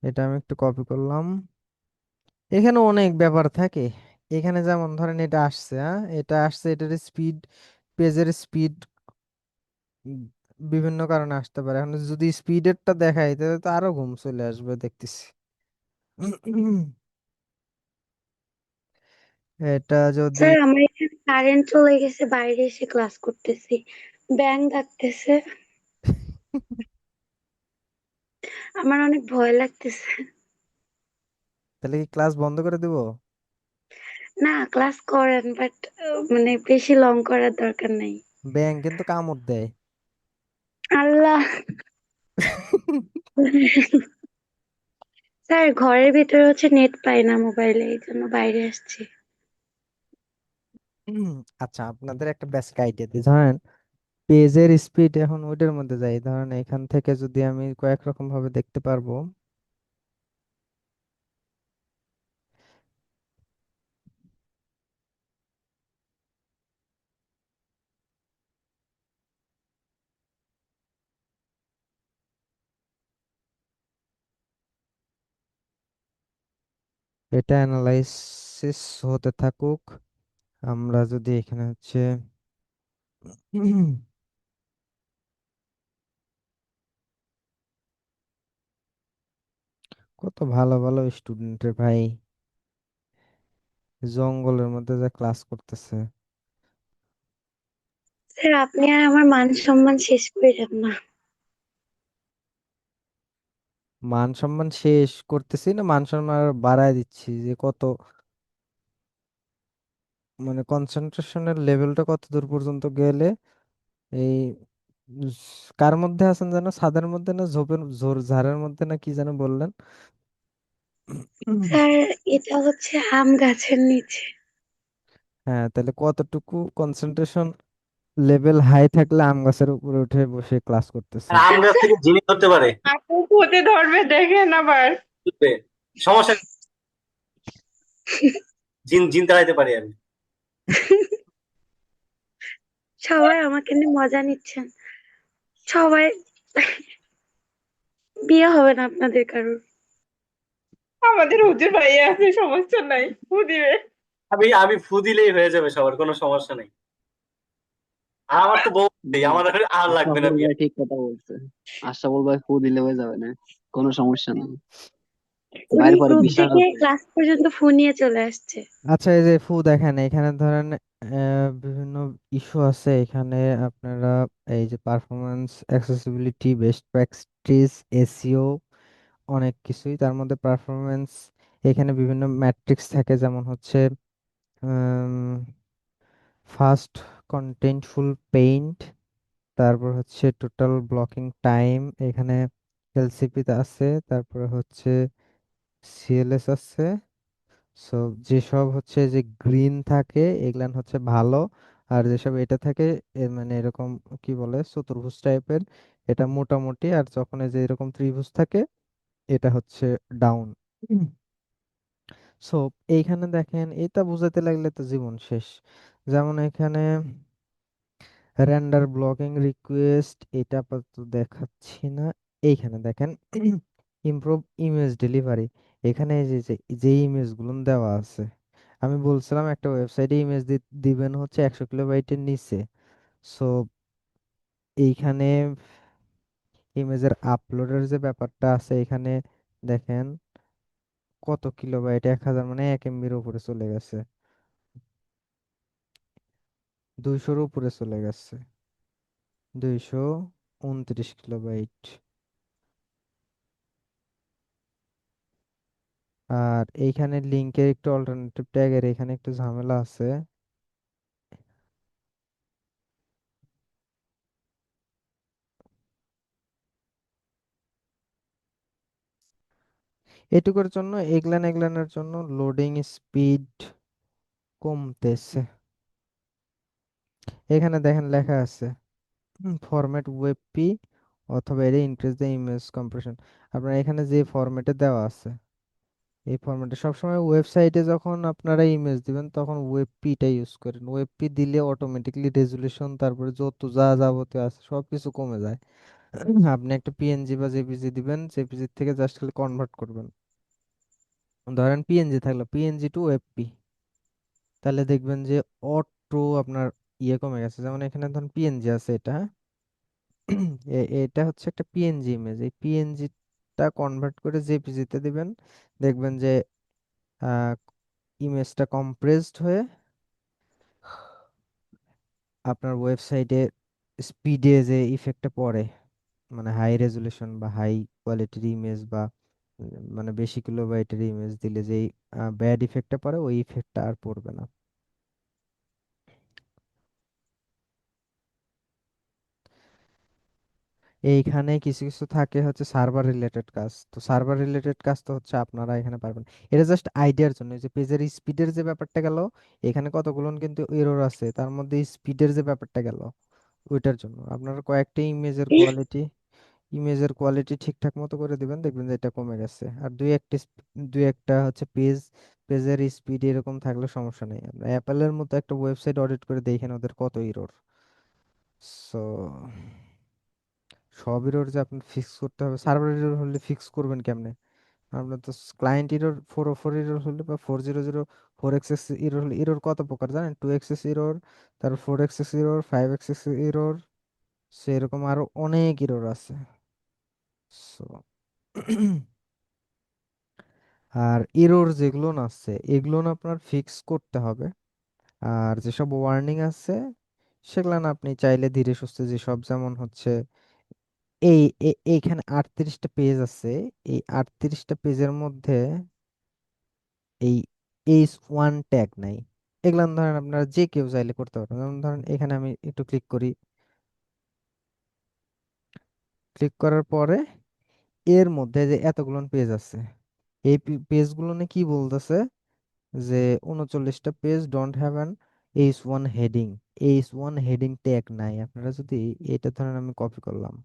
এটা আমি একটু কপি করলাম। এখানে অনেক ব্যাপার থাকে। এখানে যেমন ধরেন এটা আসছে, হ্যাঁ এটা আসছে, এটার স্পিড, পেজের স্পিড বিভিন্ন কারণে আসতে পারে। এখন যদি স্পিডেরটা দেখাই তাহলে তো আরো ঘুম চলে আসবে দেখতেছি। এটা যদি স্যার আমার এখানে কারেন্ট চলে গেছে, বাইরে এসে ক্লাস করতেছি, ব্যাং ডাকতেছে, আমার অনেক ভয় লাগতেছে। তাহলে কি ক্লাস বন্ধ করে দিব? না, ক্লাস করেন বাট মানে বেশি লং করার দরকার নাই। ব্যাংক কিন্তু কামড় দেয়। আল্লাহ। স্যার ঘরের ভিতরে হচ্ছে নেট পাই না মোবাইলে, এই জন্য বাইরে আসছি। আচ্ছা, আপনাদের একটা বেসিক আইডিয়া দিই। ধরেন পেজের স্পিড এখন ওইটার মধ্যে যাই, ধরেন এখান থেকে যদি আমি কয়েক রকম ভাবে দেখতে পারবো। এটা অ্যানালাইসিস হতে থাকুক। আমরা যদি এখানে হচ্ছে কত ভালো ভালো স্টুডেন্ট রে ভাই, জঙ্গলের মধ্যে যা ক্লাস করতেছে। স্যার আপনি আর আমার মান সম্মান শেষ করেন না। মান সম্মান শেষ করতেছি না, মান সম্মান আরো বাড়ায় দিচ্ছি। যে কত মানে কনসেন্ট্রেশনের লেভেলটা কত দূর পর্যন্ত গেলে এই কার মধ্যে আছেন যেন, ছাদের মধ্যে না ঝোপের ঝাড়ের মধ্যে না কি যেন বললেন? স্যার এটা হচ্ছে আম গাছের নিচে। হ্যাঁ, তাহলে কতটুকু কনসেন্ট্রেশন লেভেল হাই থাকলে আম গাছের উপরে উঠে বসে ক্লাস আর করতেছেন? আম গাছ থেকে জিনিস ধরতে পারে, আপু হতে ধরবে, দেখেন আবার। বুঝলে? সমস্যা নেই, জিন জিন তাড়াইতে পারি আমি। সবাই আমাকে নিয়ে মজা নিচ্ছেন। সবাই, বিয়ে হবে না আপনাদের কারোর। আমাদের হুজুর ভাইয়া আছে, সমস্যা নাই, ও দিবে। আমি আমি ফু দিলেই হয়ে যাবে, সবার কোনো সমস্যা নেই। আর আমার তো বউ নেই, জি, আমার আর লাগবে না আশরাফুল বিয়ে। ভাই ঠিক কথা বলছে। আশরাফুল ভাই ফু দিলে হয়ে যাবে না, কোনো সমস্যা নেই। উনি ভাইয়ের পরে গ্রুপ বিশ্বাস থেকে আছে। ক্লাস পর্যন্ত ফোন নিয়ে চলে আসছে। আচ্ছা, এই যে ফু দেখেন এখানে ধরেন বিভিন্ন ইস্যু আছে এখানে। আপনারা এই যে performance, accessibility, best practice, SEO, অনেক কিছুই তার মধ্যে পারফরমেন্স। এখানে বিভিন্ন ম্যাট্রিক্স থাকে, যেমন হচ্ছে ফাস্ট কন্টেন্টফুল পেইন্ট, তারপর হচ্ছে টোটাল ব্লকিং টাইম, এখানে এলসিপি আছে, তারপরে হচ্ছে সিএলএস আছে, সো যেসব হচ্ছে যে গ্রিন থাকে এগুলান হচ্ছে ভালো, আর যেসব এটা থাকে মানে এরকম কি বলে চতুর্ভুজ টাইপের, এটা মোটামুটি, আর যখন এই যে এরকম ত্রিভুজ থাকে এটা হচ্ছে ডাউন। সো এইখানে দেখেন এটা বুঝাতে লাগলে তো জীবন শেষ। যেমন এখানে রেন্ডার ব্লকিং রিকোয়েস্ট, এটা আপাতত দেখাচ্ছি না। এইখানে দেখেন ইমপ্রুভ ইমেজ ডেলিভারি, এখানে এই যে যে ইমেজগুলো দেওয়া আছে, আমি বলছিলাম একটা ওয়েবসাইটে ইমেজ দিবেন হচ্ছে 100 কিলোবাইটের নিচে। সো এইখানে ইমেজের আপলোডের যে ব্যাপারটা আছে এখানে দেখেন কত কিলোবাইট, 1000 মানে 1 MBর উপরে চলে গেছে, 200-র উপরে চলে গেছে, 229 কিলোবাইট। আর এইখানে লিঙ্কের একটু অল্টারনেটিভ ট্যাগের এখানে একটু ঝামেলা আছে। এটুকুর জন্য এগলান এগলানের জন্য লোডিং স্পিড কমতেছে। এখানে দেখেন লেখা আছে ফরম্যাট ওয়েবপি অথবা এটা ইনক্রিজ দ্য ইমেজ কম্প্রেশন। আপনার এখানে যে ফরম্যাটে দেওয়া আছে এই ফরম্যাটে সবসময় ওয়েবসাইটে যখন আপনারা ইমেজ দিবেন তখন ওয়েবপিটা ইউজ করেন। ওয়েবপি দিলে অটোমেটিকলি রেজুলেশন তারপরে যত যা যাবতীয় আছে সব কিছু কমে যায়। আপনি একটা পিএনজি বা জেপিজি দিবেন, জেপিজি থেকে জাস্ট খালি কনভার্ট করবেন, ধরেন পিএনজি থাকলো পিএনজি টু ওয়েবপি, তাহলে দেখবেন যে অটো আপনার ইয়ে কমে গেছে। যেমন এখানে ধরুন পিএনজি আছে এটা, হ্যাঁ? এটা হচ্ছে একটা পিএনজি ইমেজ, এই পিএনজিটা কনভার্ট করে জেপিজিতে দিবেন, দেখবেন যে ইমেজটা কম্প্রেসড হয়ে আপনার ওয়েবসাইটে স্পিডে যে ইফেক্টটা পড়ে, মানে হাই রেজুলেশন বা হাই কোয়ালিটির ইমেজ বা মানে বেশি কিলোবাইটের ইমেজ দিলে যে ব্যাড ইফেক্টটা পড়ে ওই ইফেক্টটা আর পড়বে না। এইখানে কিছু কিছু থাকে হচ্ছে সার্ভার রিলেটেড কাজ, তো সার্ভার রিলেটেড কাজ তো হচ্ছে আপনারা এখানে পারবেন। এটা জাস্ট আইডিয়ার জন্য, এই যে পেজের স্পিডের যে ব্যাপারটা গেল, এখানে কতগুলো কিন্তু এরর আছে, তার মধ্যে স্পিডের যে ব্যাপারটা গেল ওইটার জন্য আপনারা কয়েকটা ইমেজের কোয়ালিটি ঠিকঠাক মতো করে দিবেন, দেখবেন যে এটা কমে গেছে। আর দুই একটা হচ্ছে পেজের স্পিড এরকম থাকলে সমস্যা নেই। আপনার অ্যাপেলের মতো একটা ওয়েবসাইট অডিট করে দেখেন ওদের কত এরর। সো সব এরর যে আপনি ফিক্স করতে হবে, সার্ভার এরর হলে ফিক্স করবেন কেমনে? আপনার তো ক্লায়েন্ট এরর 404 এরর হলে বা 400, 4xx এরর হলে, এরর কত প্রকার জানেন? 2xx এরর, তারপর 4xx এরর, 5xx এরর, সেরকম আরো অনেক এরর আছে। সো আর এরর যেগুলো না আছে এগুলো না আপনার ফিক্স করতে হবে। আর যেসব ওয়ার্নিং আছে সেগুলো না আপনি চাইলে ধীরে সুস্থে, যেসব যেমন হচ্ছে এইখানে 38টা পেজ আছে, এই 38টা পেজের মধ্যে এই H1 ট্যাগ নাই, এগুলো ধরেন আপনারা যে কেউ চাইলে করতে পারবেন। যেমন ধরেন এখানে আমি একটু ক্লিক করি, ক্লিক করার পরে এর মধ্যে যে এতগুলো পেজ আছে এই পেজগুলো কি বলতেছে যে 39টা page don't have an H1 heading, H1 heading tag নাই। আপনারা যদি এটা ধরেন আমি কপি করলাম,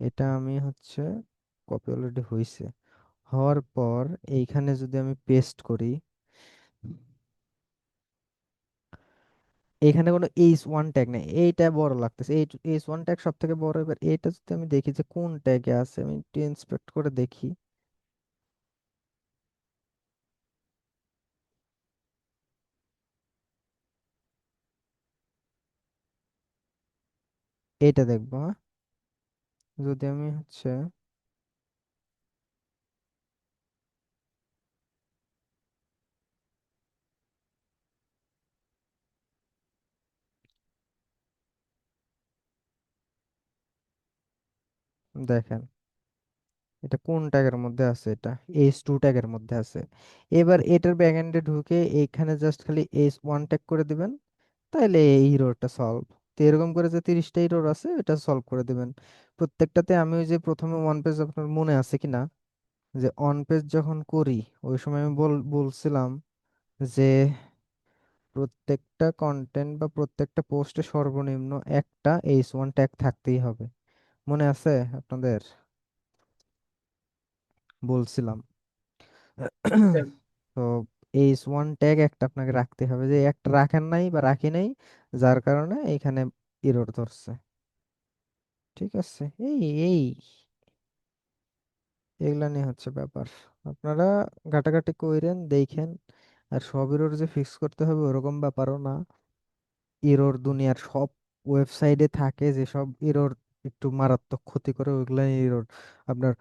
এটা আমি হচ্ছে কপি অলরেডি হয়েছে, হওয়ার পর এইখানে যদি আমি পেস্ট করি, এখানে কোনো H1 ট্যাগ নেই, এইটা বড় লাগতেছে, এই H1 ট্যাগ সব থেকে বড়। এবার এটা যদি আমি দেখি যে কোন ট্যাগে আছে, আমি একটু ইন্সপেক্ট করে দেখি, এটা দেখবো, হ্যাঁ? যদি আমি হচ্ছে দেখেন এটা কোন ট্যাগের মধ্যে আছে, এটা H2 ট্যাগের মধ্যে আছে। এবার এটার ব্যাকএন্ডে ঢুকে এইখানে জাস্ট খালি H1 ট্যাগ করে দিবেন, তাইলে এই ইরোরটা সলভ। তো এরকম করে যে 30টা ইরোর আছে এটা সলভ করে দিবেন প্রত্যেকটাতে। আমি ওই যে প্রথমে ওয়ান পেজ, আপনার মনে আছে কিনা যে অন পেজ যখন করি ওই সময় আমি বলছিলাম যে প্রত্যেকটা কন্টেন্ট বা প্রত্যেকটা পোস্টে সর্বনিম্ন একটা H1 ট্যাগ থাকতেই হবে। মনে আছে আপনাদের? বলছিলাম। আচ্ছা তো H1 ট্যাগ একটা আপনাকে রাখতে হবে, যে একটা রাখেন নাই বা রাখি নাই, যার কারণে এইখানে এরর ধরছে। ঠিক আছে, এই এই এগুলা নিয়ে হচ্ছে ব্যাপার। আপনারা ঘাটাঘাটি কইরেন দেখেন। আর সব এরর যে ফিক্স করতে হবে ওরকম ব্যাপারও না। এরর দুনিয়ার সব ওয়েবসাইটে থাকে, যেসব এরর একটু মারাত্মক ক্ষতি করে ওইগুলা এরর আপনার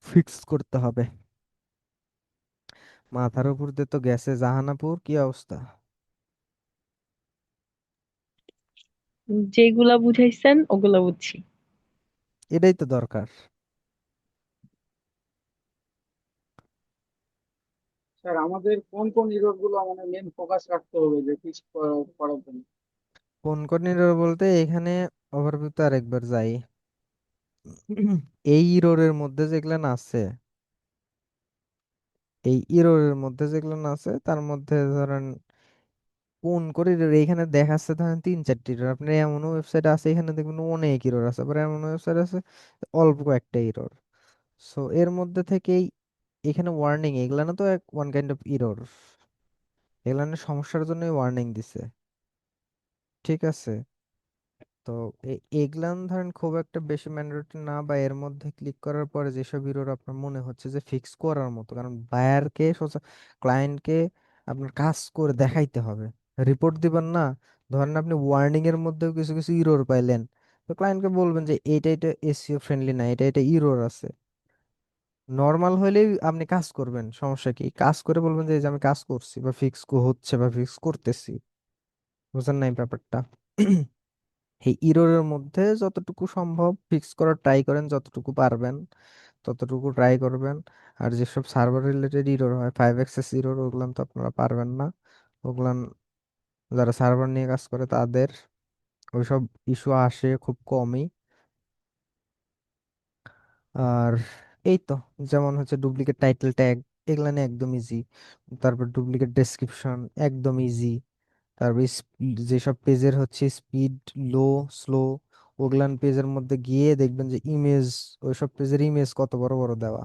ফিক্স করতে হবে। মাথার উপর দিয়ে তো গেছে জাহানাপুর, কি অবস্থা? যেগুলা বুঝাইছেন ওগুলা বুঝছি। এটাই তো দরকার। স্যার, আমাদের কোন কোন ইউরোপ গুলো মানে মেন ফোকাস রাখতে হবে যে ফিক্স করার জন্য? কোন কোন এরর বলতে এখানে ওভারভিউতে আরেকবার যাই। এই ইরোরের মধ্যে যেগুলো আছে, এই ইরোরের মধ্যে যেগুলো আছে তার মধ্যে ধরেন কোন করে error এইখানে দেখাচ্ছে ধরেন 3-4টি ইরোর। আপনার এমন ওয়েবসাইট আছে এখানে দেখবেন অনেক ইরোর আছে, আবার এমন ওয়েবসাইট আছে অল্প কয়েকটা ইরোর। সো এর মধ্যে থেকেই এখানে ওয়ার্নিং, এগুলা না তো ওয়ান কাইন্ড অফ ইরোর, এগুলা না সমস্যার জন্য ওয়ার্নিং দিছে। ঠিক আছে। তো এগুলান ধরেন খুব একটা বেশি ম্যান্ডেটরি না, বা এর মধ্যে ক্লিক করার পরে যেসব ইরোর আপনার মনে হচ্ছে যে ফিক্স করার মতো, কারণ বায়ারকে সোজা ক্লায়েন্টকে আপনার কাজ করে দেখাইতে হবে, রিপোর্ট দিবেন না। ধরেন আপনি ওয়ার্নিং এর মধ্যেও কিছু কিছু ইরোর পাইলেন, তো ক্লায়েন্টকে বলবেন যে এটা এটা এসইও ফ্রেন্ডলি না, এটা এটা ইরোর আছে। নর্মাল হইলেই আপনি কাজ করবেন, সমস্যা কি, কাজ করে বলবেন যে এই যে আমি কাজ করছি বা ফিক্স হচ্ছে বা ফিক্স করতেছি। বুঝেন নাই ব্যাপারটা? এই ইরোরের মধ্যে যতটুকু সম্ভব ফিক্স করার ট্রাই করেন, যতটুকু পারবেন ততটুকু ট্রাই করবেন। আর যেসব সার্ভার রিলেটেড ইরোর হয়, 5 অ্যাক্সেস ইরোর, ওগুলান তো আপনারা পারবেন না। ওগুলান যারা সার্ভার নিয়ে কাজ করে তাদের ওইসব ইস্যু আসে খুব কমই। আর এই তো, যেমন হচ্ছে ডুপ্লিকেট টাইটেল ট্যাগ, এগুলা নিয়ে একদম ইজি। তারপর ডুপ্লিকেট ডেসক্রিপশন একদম ইজি। তারপর যেসব পেজের হচ্ছে স্পিড লো, স্লো, ওগুলান পেজের মধ্যে গিয়ে দেখবেন যে ইমেজ, ওইসব পেজের ইমেজ কত বড় বড় দেওয়া,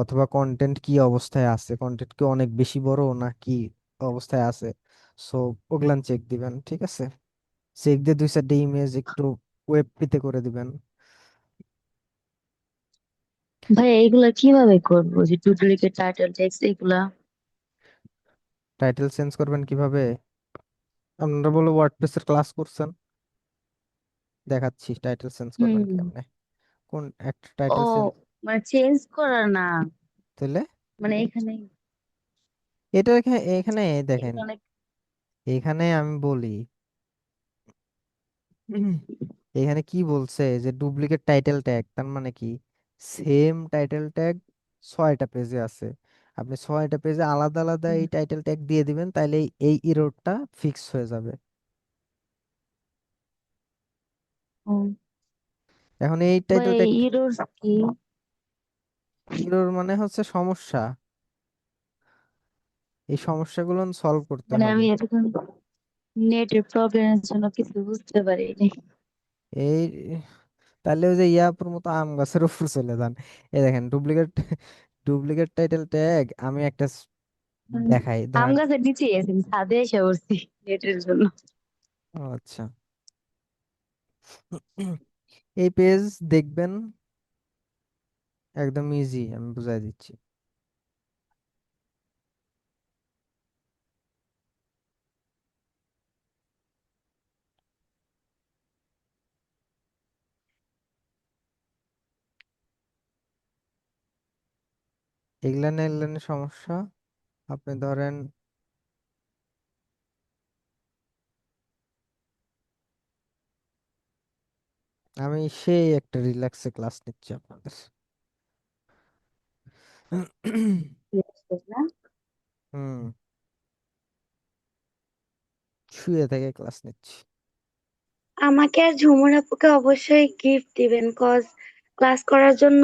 অথবা কন্টেন্ট কি অবস্থায় আছে, কন্টেন্ট কি অনেক বেশি বড় না কি অবস্থায় আছে। সো ওগুলান চেক দিবেন। ঠিক আছে, চেক দিয়ে 2-4টে ইমেজ একটু ওয়েব পেতে করে দিবেন। ভাই এইগুলা কিভাবে করবো, যে ডুপ্লিকেট টাইটেল টেক্সট এগুলা? টাইটেল চেঞ্জ করবেন কিভাবে? আপনারা বলে ওয়ার্ডপ্রেসের ক্লাস করছেন, দেখাচ্ছি টাইটেল চেঞ্জ করবেন হুম। কেমনে। কোন একটা ও, টাইটেল চেঞ্জ মানে চেঞ্জ করার না, তাহলে? মানে এখানে এটা এখানে এখানে দেখেন, এখানে এখানে আমি বলি এখানে কি বলছে যে ডুপ্লিকেট টাইটেল ট্যাগ, তার মানে কি, সেম টাইটেল ট্যাগ 6টা পেজে আছে, আপনি 6টা পেজে আলাদা আলাদা এই টাইটেল ট্যাগ দিয়ে দিবেন, তাইলে এই ইরোরটা ফিক্স হয়ে যাবে। ও, এখন এই টাইটেল ভাই ট্যাগ ইরোর কি? ইরোর মানে হচ্ছে সমস্যা, এই সমস্যাগুলো সলভ করতে মানে হবে। আমি এতক্ষণ নেটের প্রবলেমের জন্য কিছু বুঝতে পারিনি। এই তাহলে ওই যে ইয়াপুর মতো আম গাছের উপর চলে যান। এই দেখেন ডুপ্লিকেট ডুপ্লিকেট টাইটেল ট্যাগ আমি একটা উম, দেখাই আম ধরেন। গাছের নিচে আছি, ছাদে এসে উঠছি নেটের জন্য। ও আচ্ছা। এই পেজ দেখবেন, একদম ইজি, আমি বুঝাই দিচ্ছি। এগুলানে সমস্যা, আপনি ধরেন আমি সেই একটা রিল্যাক্সে ক্লাস নিচ্ছি আপনাদের। না, হুম, শুয়ে থেকে ক্লাস নিচ্ছি। আমাকে আর ঝুমুর আপুকে অবশ্যই গিফট দিবেন, কজ ক্লাস করার জন্য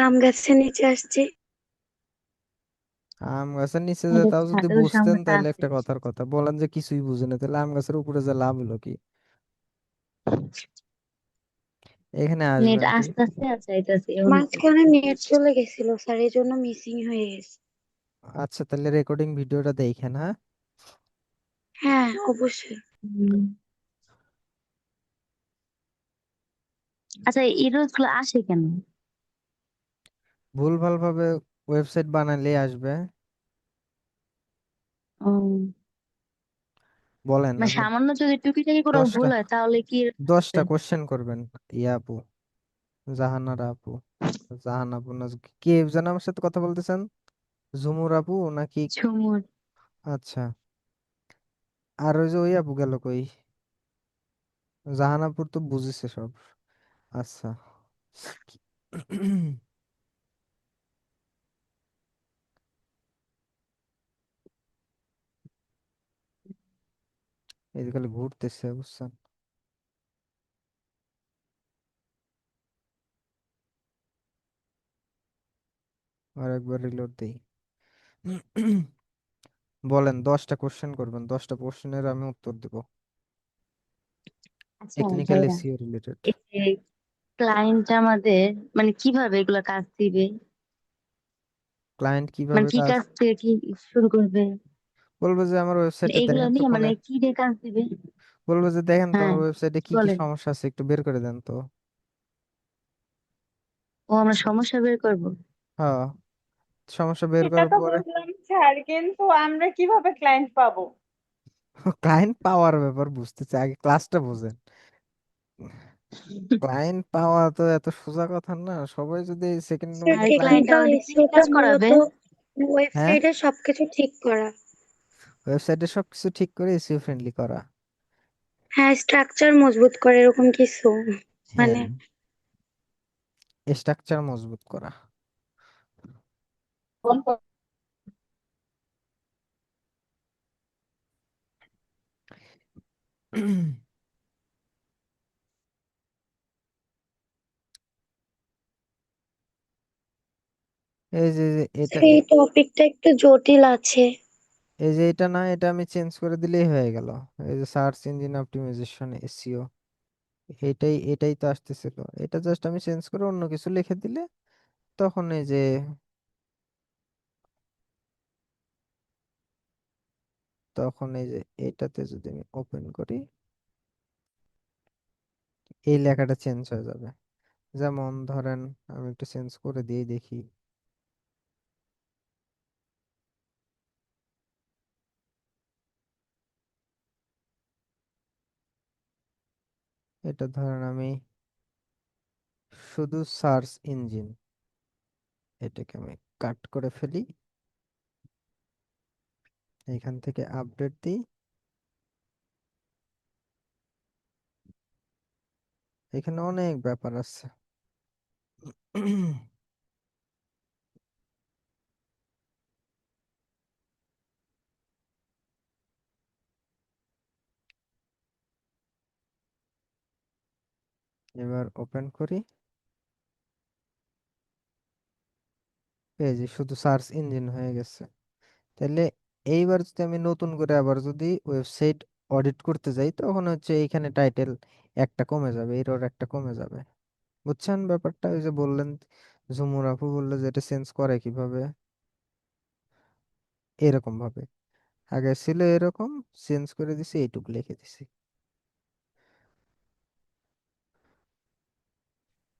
আম গাছের নিচে আসছি। আম গাছের নিচে যে এটা তাও যদি ছাদেও বুঝতেন সমস্যা তাহলে আছে। একটা কথার কথা বলেন যে কিছুই বুঝেন না, তাহলে আম গাছের উপরে যে লাভ হলো কি? এখানে নেট আসবেন ঠিক। আস্তে আস্তে যাইতাছে এখন। মাঝখানে নেট চলে গেছিল স্যার, এই জন্য মিসিং হয়ে গেছে। আচ্ছা তাহলে রেকর্ডিং ভিডিওটা দেখেন, হ্যাঁ। হ্যাঁ, অবশ্যই। হুম। আচ্ছা, এই রোজ গুলো আসে কেন? ভুলভাল ভাবে ওয়েবসাইট বানালে আসবে। উম, বলেন মানে আপনি। সামান্য যদি টুকিটাকি কোনো দশটা ভুল হয় তাহলে কি এরকম দশটা হবে? কোশ্চেন করবেন। ইয়া আপু, জাহানারা আপু, জাহান আপু না, কে যেন আমার সাথে কথা বলতেছেন? ঝুমুর আপু নাকি? ঝুমুর। আচ্ছা, আর ওই যে ওই আপু গেল কই? জাহান আপুর তো বুঝেছে সব। আচ্ছা। এই যে খালি ঘুরতেছে বুঝছেন। আর একবার রিলোড দেই। বলেন, 10টা কোশ্চেন করবেন, 10টা কোশ্চেনের আমি উত্তর দেব। আচ্ছা টেকনিক্যাল ভাইয়া, এসইও রিলেটেড। এই যে ক্লায়েন্ট আমাদের মানে কিভাবে এগুলা কাজ দিবে? ক্লায়েন্ট মানে কিভাবে কি কাজ কাজ থেকে কি শুরু করবে? বলবে যে আমার মানে ওয়েবসাইটে এইগুলা দেখেন তো নিয়ে কোনে, মানে কি দিয়ে কাজ দিবে? বলবে যে দেখেন তো হ্যাঁ, আমার ওয়েবসাইটে কি কি বলেন। সমস্যা আছে একটু বের করে দেন তো। ও, আমরা সমস্যা বের করবো? হ্যাঁ, সমস্যা বের সেটা করার তো পরে বুঝলাম স্যার, কিন্তু আমরা কিভাবে ক্লায়েন্ট পাবো? ক্লায়েন্ট পাওয়ার ব্যাপার বুঝতেছে, আগে ক্লাসটা বোঝেন। ক্লায়েন্ট পাওয়া তো এত সোজা কথা না, সবাই যদি সেকেন্ড স্যার, আর মধ্যে ক্লায়েন্ট। ক্লায়েন্ট টেকনিক্যাল আমাদের কি দিয়ে এসইওটা কাজ করাবে? মূলত হ্যাঁ, ওয়েবসাইটে সবকিছু ঠিক করা। ওয়েবসাইটে সবকিছু ঠিক করে এসইও ফ্রেন্ডলি করা। হ্যাঁ, স্ট্রাকচার মজবুত করে এরকম কিছু। হ্যাঁ, মানে স্ট্রাকচার মজবুত করা। এই যে এটা এই টপিকটা একটু জটিল আছে। এই যে এটা না, এটা আমি চেঞ্জ করে দিলেই হয়ে গেল। এই যে সার্চ ইঞ্জিন অপটিমাইজেশন এসইও, এটাই তো আসতেছিল। এটা জাস্ট আমি চেঞ্জ করে অন্য কিছু লিখে দিলে তখন এই যে, এটাতে যদি আমি ওপেন করি এই লেখাটা চেঞ্জ হয়ে যাবে। যেমন ধরেন আমি একটু চেঞ্জ করে দিয়ে দেখি। এটা ধরেন আমি শুধু সার্চ ইঞ্জিন, এটাকে আমি কাট করে ফেলি, এখান থেকে আপডেট দিই। এখানে অনেক ব্যাপার আছে। এবার ওপেন করি, এই যে শুধু সার্চ ইঞ্জিন হয়ে গেছে। তাহলে এইবার যদি আমি নতুন করে আবার যদি ওয়েবসাইট অডিট করতে যাই তখন এইখানে টাইটেল একটা কমে যাবে, এরর একটা কমে যাবে। বুঝছেন ব্যাপারটা? ওই যে বললেন, ঝুমুর আপু বললো যে এটা চেঞ্জ করে কিভাবে, এরকম ভাবে। আগে ছিল এরকম, চেঞ্জ করে দিছি, এইটুকু লিখে দিছি।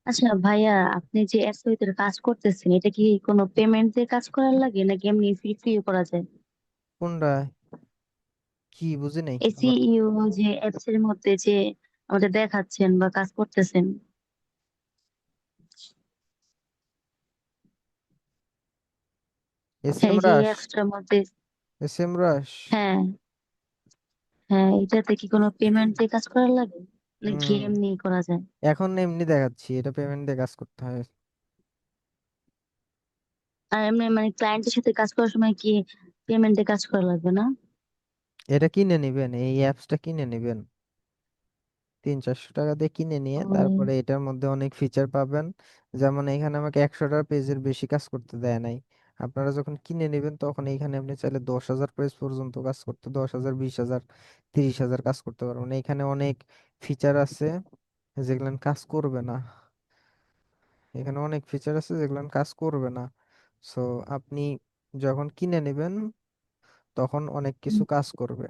আচ্ছা ভাইয়া, আপনি যে এসইও তে কাজ করতেছেন এটা কি কোনো পেমেন্ট দিয়ে কাজ করার লাগে নাকি এমনি ফ্রি ফ্রি করা যায়? কোনটা? কি বুঝি নাই আবার। এসইও যে অ্যাপস এর মধ্যে যে আমাদের দেখাচ্ছেন বা কাজ করতেছেন, এস হ্যাঁ, এম এই যে রাশ, অ্যাপসটার মধ্যে। এস এম রাশ। হ্যাঁ, হ্যাঁ, এটাতে কি কোনো পেমেন্ট দিয়ে কাজ করার লাগে নাকি হুম, এমনি করা যায়? এখন এমনি দেখাচ্ছি, এটা পেমেন্ট দিয়ে কাজ করতে হয়। আর এমনি মানে ক্লায়েন্টের সাথে কাজ করার সময় কি পেমেন্টে কাজ করা লাগবে না? এটা কিনে নিবেন, এই অ্যাপসটা কিনে নিবেন, 300-400 টাকা দিয়ে কিনে নিয়ে ও, তারপরে এটার মধ্যে অনেক ফিচার পাবেন। যেমন এখানে আমাকে 100টা পেজের বেশি কাজ করতে দেয় নাই। আপনারা যখন কিনে নেবেন তখন এইখানে আপনি চাইলে 10,000 পেজ পর্যন্ত কাজ করতে, 10,000, 20,000, 30,000 কাজ করতে পারবেন। এখানে অনেক ফিচার আছে যেগুলো কাজ করবে না। এখানে অনেক ফিচার আছে যেগুলো কাজ করবে না। সো আপনি যখন কিনে নেবেন তখন অনেক কিছু কাজ করবে।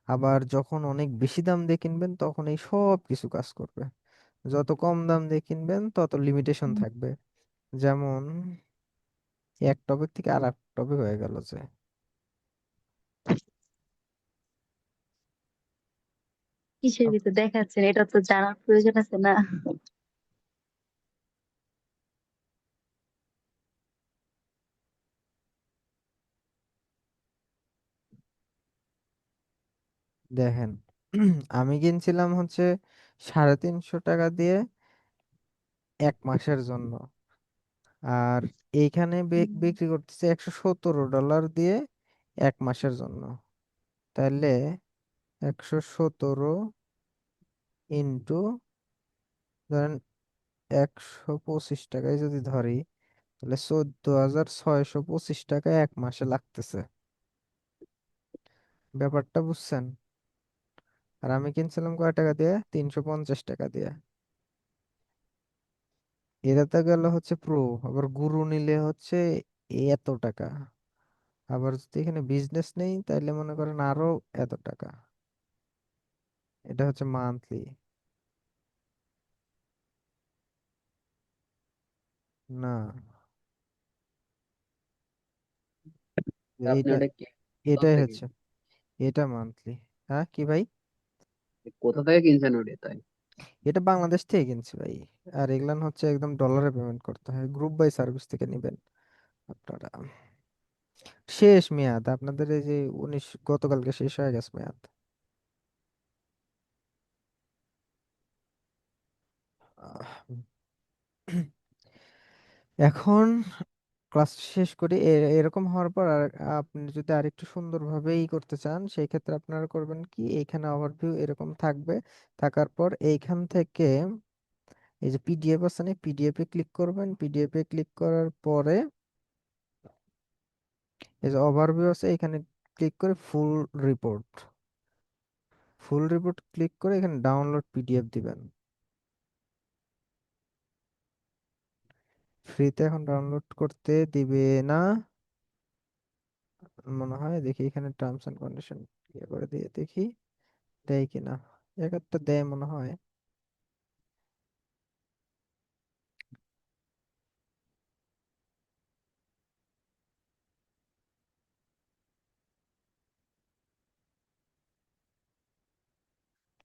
আবার যখন অনেক বেশি দাম দিয়ে কিনবেন তখন এই সব কিছু কাজ করবে। যত কম দাম দিয়ে কিনবেন তত লিমিটেশন থাকবে। যেমন এক টপিক থেকে আর এক টপিক হয়ে গেল যে, কিসের আপ- ভিতর দেখাচ্ছেন এটা তো জানার প্রয়োজন আছে না? দেখেন আমি কিনছিলাম হচ্ছে 350 টাকা দিয়ে 1 মাসের জন্য, আর এইখানে বিক্রি করতেছে $117 দিয়ে 1 মাসের জন্য। তাহলে 117 ধরেন 125 টাকায় যদি ধরি, তাহলে 14,625 টাকা 1 মাসে লাগতেছে। ব্যাপারটা বুঝছেন? আর আমি কিনছিলাম কয় টাকা দিয়ে? 350 টাকা দিয়ে। এটাতে গেল হচ্ছে প্রো, আবার গুরু নিলে হচ্ছে এত টাকা। আবার যদি এখানে বিজনেস নেই তাহলে মনে করেন আরো এত টাকা। এটা হচ্ছে মান্থলি। না, আপনি এইটা ওটা কি কোথা এটাই থেকে হচ্ছে, এটা মান্থলি। হ্যাঁ কি ভাই? কোথা থেকে কিনছেন ওটা তাই? এটা বাংলাদেশ থেকে কিনছি ভাই। আর এগুলান হচ্ছে একদম ডলারে পেমেন্ট করতে হয়, গ্রুপ বাই সার্ভিস থেকে নিবেন আপনারা। শেষ মেয়াদ আপনাদের, এই যে গতকালকে শেষ হয়ে গেছে মেয়াদ। আহ, এখন ক্লাস শেষ করি। এরকম হওয়ার পর আর আপনি যদি আরেকটু সুন্দরভাবে করতে চান সেই ক্ষেত্রে আপনারা করবেন কি, এইখানে ওভারভিউ এরকম থাকবে। থাকার পর এইখান থেকে এই যে পিডিএফ আছে না, পিডিএফ এ ক্লিক করবেন। পিডিএফ এ ক্লিক করার পরে এই যে ওভারভিউ আছে এখানে ক্লিক করে ফুল রিপোর্ট, ফুল রিপোর্ট ক্লিক করে এখানে ডাউনলোড পিডিএফ দিবেন। ফ্রিতে এখন ডাউনলোড করতে দিবে না মনে হয়। দেখি এখানে টার্মস এন্ড কন্ডিশন করে দিয়ে দেখি দেয় কিনা। এক একটা দেয় মনে হয়।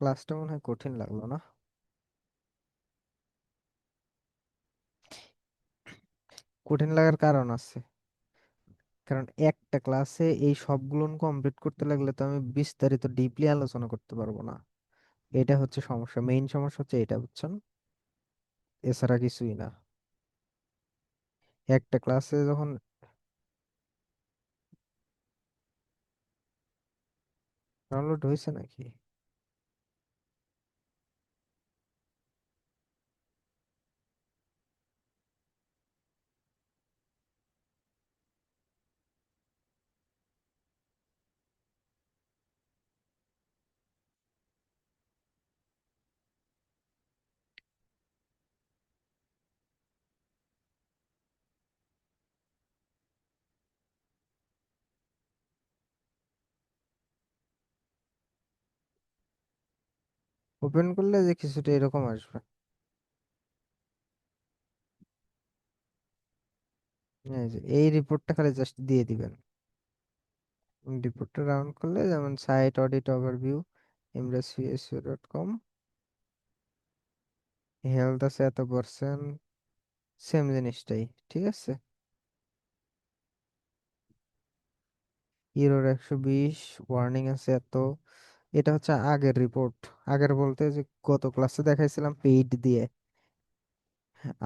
ক্লাসটা মনে হয় কঠিন লাগলো না? কঠিন লাগার কারণ আছে। কারণ একটা ক্লাসে এই সবগুলো কমপ্লিট করতে লাগলে তো আমি বিস্তারিত ডিপলি আলোচনা করতে পারবো না। এটা হচ্ছে সমস্যা, মেইন সমস্যা হচ্ছে এটা, বুঝছেন? এছাড়া কিছুই না। একটা ক্লাসে যখন ডাউনলোড হয়েছে নাকি? ওপেন করলে যে কিছুটা এরকম আসবে। এই রিপোর্টটা খালি জাস্ট দিয়ে দিবেন। রিপোর্টটা রান করলে যেমন site audit overview impressvseo.com, health আছে এত%, সেম জিনিসটাই। ঠিক আছে, ইরোর 120, ওয়ার্নিং আছে এত। এটা হচ্ছে আগের রিপোর্ট। আগের বলতে যে গত ক্লাসে দেখাইছিলাম পেইড দিয়ে।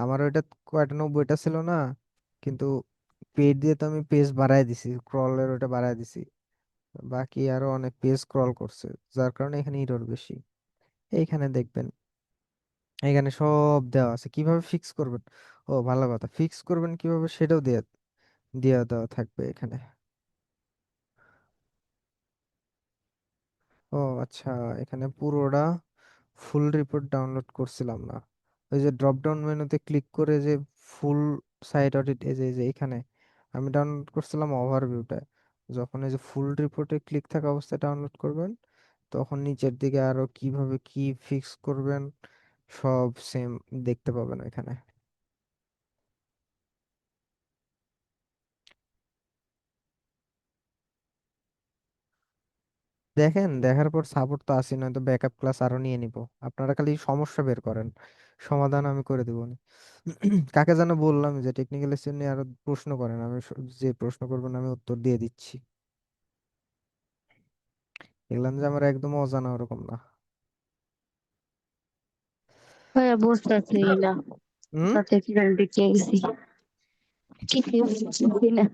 আমার ওইটা কয়টা 90টা ছিল না, কিন্তু পেইড দিয়ে তো আমি পেজ বাড়ায় দিছি, ক্রলের ওটা বাড়ায় দিছি। বাকি আরো অনেক পেজ স্ক্রল করছে, যার কারণে এখানে ইরর বেশি। এইখানে দেখবেন, এখানে সব দেওয়া আছে কিভাবে ফিক্স করবেন। ও ভালো কথা, ফিক্স করবেন কিভাবে সেটাও দিয়ে দেওয়া দেওয়া থাকবে এখানে। ও আচ্ছা, এখানে পুরোটা ফুল রিপোর্ট ডাউনলোড করছিলাম না। ওই যে ড্রপ ডাউন মেনুতে ক্লিক করে যে ফুল সাইট অডিট, এই যে এখানে আমি ডাউনলোড করছিলাম ওভারভিউটা। যখন এই যে ফুল রিপোর্টে ক্লিক থাকা অবস্থায় ডাউনলোড করবেন, তখন নিচের দিকে আরো কিভাবে কি ফিক্স করবেন সব সেম দেখতে পাবেন এখানে। দেখেন, দেখার পর সাপোর্ট তো আসি, নয়তো ব্যাকআপ ক্লাস আরো নিয়ে নিব। আপনারা খালি সমস্যা বের করেন, সমাধান আমি করে দেবো নি। কাকে যেন বললাম যে টেকনিক্যাল ইস্যু নিয়ে আরো প্রশ্ন করেন, আমি যে প্রশ্ন করবেন আমি উত্তর দিয়ে দিচ্ছি। দেখলাম যে আমার একদম অজানা ওরকম না। ভাইয়া বুঝতেছি না, হুম। তাতে কি ঢুকে গেছি, কিছু বুঝতেছি না।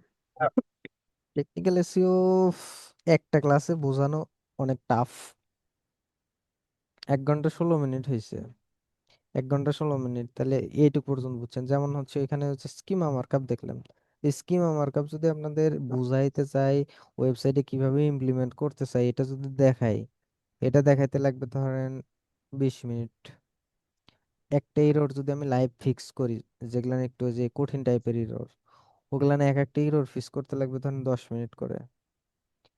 টেকনিক্যাল ইস্যু একটা ক্লাসে বোঝানো অনেক টাফ। 1 ঘন্টা 16 মিনিট হয়েছে, 1 ঘন্টা 16 মিনিট, তাহলে এইটুকু পর্যন্ত বুঝছেন। যেমন হচ্ছে এখানে হচ্ছে স্কিমা মার্কআপ দেখলেন। এই স্কিমা মার্কআপ যদি আপনাদের বুঝাইতে চাই, ওয়েবসাইটে কিভাবে ইমপ্লিমেন্ট করতে চাই, এটা যদি দেখাই, এটা দেখাইতে লাগবে ধরেন 20 মিনিট। একটা ইরোর যদি আমি লাইভ ফিক্স করি, যেগুলো একটু যে কঠিন টাইপের ইরোর, ওগুলা না এক একটা ইরোর ফিক্স করতে লাগবে ধরেন 10 মিনিট করে।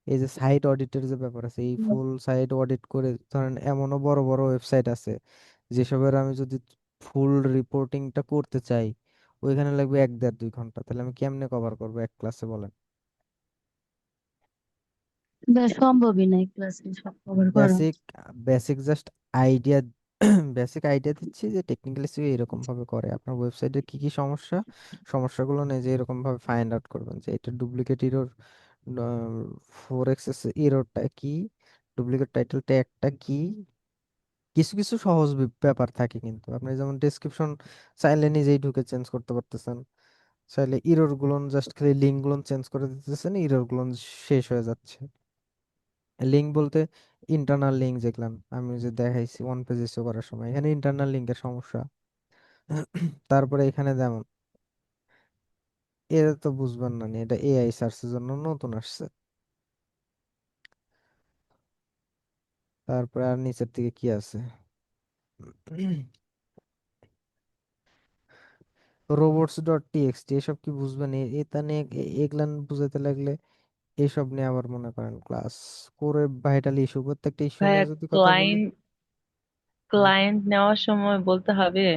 এই যে সাইট অডিটের যে ব্যাপার আছে, এই ফুল সাইট অডিট করে ধরেন এমনও বড় বড় ওয়েবসাইট আছে যেসবের আমি যদি ফুল রিপোর্টিংটা করতে চাই, ওইখানে লাগবে 1 দেড় 2 ঘন্টা। তাহলে আমি কেমনে কভার করবো এক ক্লাসে বলেন। সম্ভবই নাই ক্লাসে সব কভার করা। Basic basic just idea, basic idea দিচ্ছি যে টেকনিক্যাল ইস্যু এরকম ভাবে করে। আপনার ওয়েবসাইটের কি কি সমস্যা, সমস্যাগুলো নিয়ে যে এরকম ভাবে ফাইন্ড আউট করবেন যে এটা ডুপ্লিকেট এরর, 4xx এররটা কি, ডুপ্লিকেট টাইটেল ট্যাগটা কি। কিছু কিছু সহজ ব্যাপার থাকে, কিন্তু আপনি যেমন ডেসক্রিপশন চাইলে নিজেই ঢুকে চেঞ্জ করতে পারতেছেন, চাইলে ইরর গুলো জাস্ট খালি লিঙ্ক গুলো চেঞ্জ করে দিতেছেন, ইরর গুলো শেষ হয়ে যাচ্ছে। লিঙ্ক বলতে ইন্টারনাল লিঙ্ক, যেগুলান আমি যে দেখাইছি ওয়ান পেজ এসে করার সময়, এখানে ইন্টারনাল লিঙ্কের সমস্যা। তারপরে এখানে যেমন এটা তো বুঝবেন না নি, এটা এআই সার্চের জন্য নতুন আসছে। তারপরে আর নিচের দিকে কি আছে, robots.txt, এসব কি বুঝবেন? এটা নিয়ে এগুলান বুঝাতে লাগলে এসব নিয়ে আবার মনে করেন ক্লাস করে, ভাইটাল ইস্যু, প্রত্যেকটা ইস্যু নিয়ে ভাইয়া, যদি কথা বলি। ক্লায়েন্ট হুম। ক্লায়েন্ট নেওয়ার সময় বলতে হবে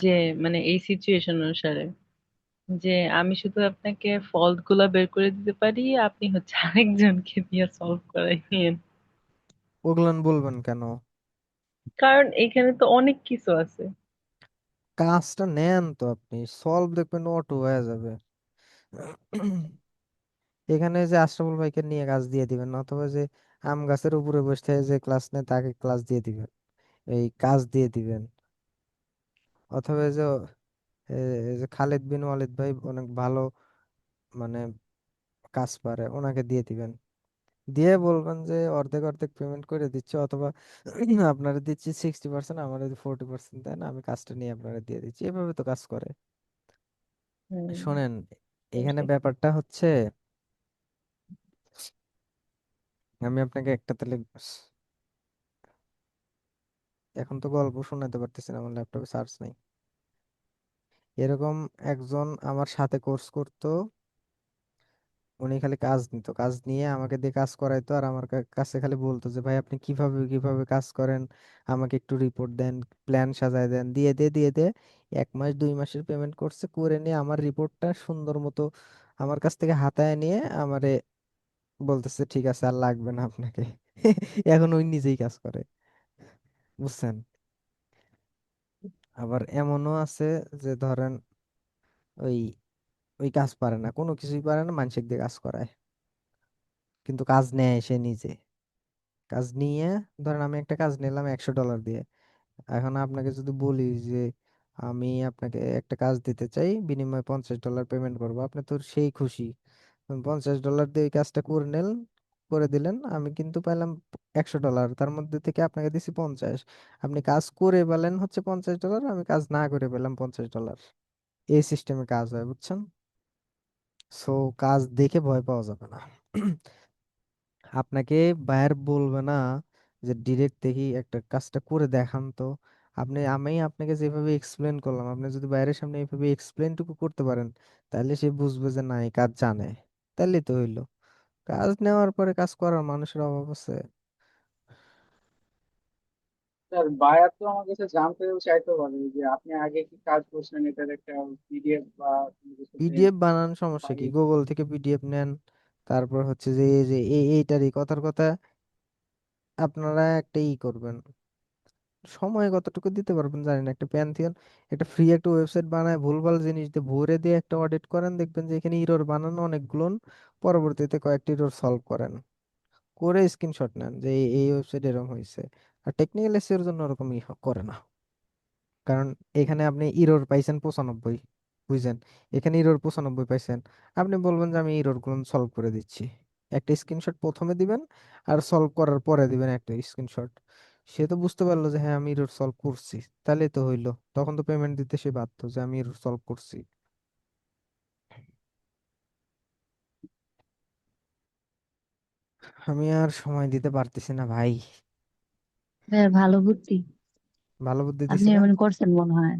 যে মানে এই সিচুয়েশন অনুসারে যে আমি শুধু আপনাকে ফল্ট গুলা বের করে দিতে পারি, আপনি হচ্ছে আরেকজনকে দিয়ে সলভ করাই নিন। ওগুলান বলবেন কেন? কারণ এখানে তো অনেক কিছু আছে। কাজটা নেন তো আপনি, সলভ দেখবেন অটো হয়ে যাবে। এখানে যে আশরাফুল ভাইকে নিয়ে কাজ দিয়ে দিবেন, অথবা যে আম গাছের উপরে বসে থেকে যে ক্লাস নেয় তাকে ক্লাস দিয়ে দিবেন, এই কাজ দিয়ে দিবেন। অথবা এই যে এই যে খালেদ বিন ওয়ালিদ ভাই অনেক ভালো, মানে কাজ পারে, ওনাকে দিয়ে দিবেন। দিয়ে বলবেন যে অর্ধেক অর্ধেক পেমেন্ট করে দিচ্ছে, অথবা আপনারা দিচ্ছি 60%, আমার যদি 40% দেন আমি কাজটা নিয়ে আপনারা দিয়ে দিচ্ছি। এভাবে তো কাজ করে। হুম, শোনেন, এখানে বুঝছি। ব্যাপারটা হচ্ছে, আমি আপনাকে একটা তাহলে এখন তো গল্প শোনাতে পারতেছি না, আমার ল্যাপটপে চার্জ নাই। এরকম একজন আমার সাথে কোর্স করতো, উনি খালি কাজ নিত, কাজ নিয়ে আমাকে দিয়ে কাজ করাইতো, আর আমার কাছে খালি বলতো যে ভাই আপনি কিভাবে কিভাবে কাজ করেন, আমাকে একটু রিপোর্ট দেন, প্ল্যান সাজায় দেন, দিয়ে দে। 1 মাস 2 মাসের পেমেন্ট করছে, করে নিয়ে আমার রিপোর্টটা সুন্দর মতো আমার কাছ থেকে হাতায় নিয়ে আমারে বলতেছে ঠিক আছে আর লাগবে না আপনাকে। এখন ওই নিজেই কাজ করে, বুঝছেন। আবার এমনও আছে যে ধরেন ওই ওই কাজ পারে না, কোনো কিছুই পারে না, মানসিক দিয়ে কাজ করায়, কিন্তু কাজ নেয় সে নিজে। কাজ নিয়ে ধরেন আমি একটা কাজ নিলাম $100 দিয়ে, এখন আপনাকে যদি বলি যে আমি আপনাকে একটা কাজ দিতে চাই, বিনিময়ে $50 পেমেন্ট করবো, আপনি তো সেই খুশি, $50 দিয়ে ওই কাজটা করে নিলেন, করে দিলেন, আমি কিন্তু পেলাম $100, তার মধ্যে থেকে আপনাকে দিছি 50। আপনি কাজ করে পেলেন হচ্ছে $50, আমি কাজ না করে পেলাম $50। এই সিস্টেমে কাজ হয়, বুঝছেন? সো কাজ দেখে ভয় পাওয়া যাবে না। আপনাকে বায়ার বলবে না যে ডিরেক্ট দেখি একটা কাজটা করে দেখান তো। আমি আপনাকে যেভাবে এক্সপ্লেন করলাম, আপনি যদি বাইরের সামনে এইভাবে এক্সপ্লেনটুকু করতে পারেন, তাহলে সে বুঝবে যে না, এই কাজ জানে। তাহলেই তো হইলো। কাজ নেওয়ার পরে কাজ করার মানুষের অভাব আছে? স্যার বায়ার তো আমার কাছে জানতেও চাইতে পারে যে আপনি আগে কি কাজ করছেন, এটার একটা পিডিএফ বা কোনো কিছু দেন পিডিএফ বানান, সমস্যা কি? ফাইল। গুগল থেকে পিডিএফ নেন। তারপর হচ্ছে যে এই যে এইটারই কথার কথা, আপনারা একটা করবেন, সময় কতটুকু দিতে পারবেন জানেন, একটা প্যান্থিয়ন একটা ফ্রি একটা ওয়েবসাইট বানায় ভুলভাল জিনিস দিয়ে ভরে দিয়ে একটা অডিট করেন, দেখবেন যে এখানে ইরর বানানো অনেকগুলো, পরবর্তীতে কয়েকটি ইরর সলভ করেন, করে স্ক্রিনশট নেন যে এই ওয়েবসাইট এরকম হয়েছে। আর টেকনিক্যাল এর জন্য ওরকমই করে না, কারণ এখানে আপনি ইরর পাইছেন 95, বুঝছেন? এখানে ইরর 95 পাইছেন, আপনি বলবেন যে আমি ইরর গুলো সলভ করে দিচ্ছি। একটা স্ক্রিনশট প্রথমে দিবেন, আর সলভ করার পরে দিবেন একটা স্ক্রিনশট। সে তো বুঝতে পারলো যে হ্যাঁ আমি ইরর সলভ করছি, তাহলে তো হইলো, তখন তো পেমেন্ট দিতে সে বাধ্য যে আমি ইরর সলভ করছি। আমি আর সময় দিতে পারতেছি না ভাই। ভাইয়া ভালো বুদ্ধি, ভালো বুদ্ধি আপনি দিছি না? এমন করছেন মনে হয়।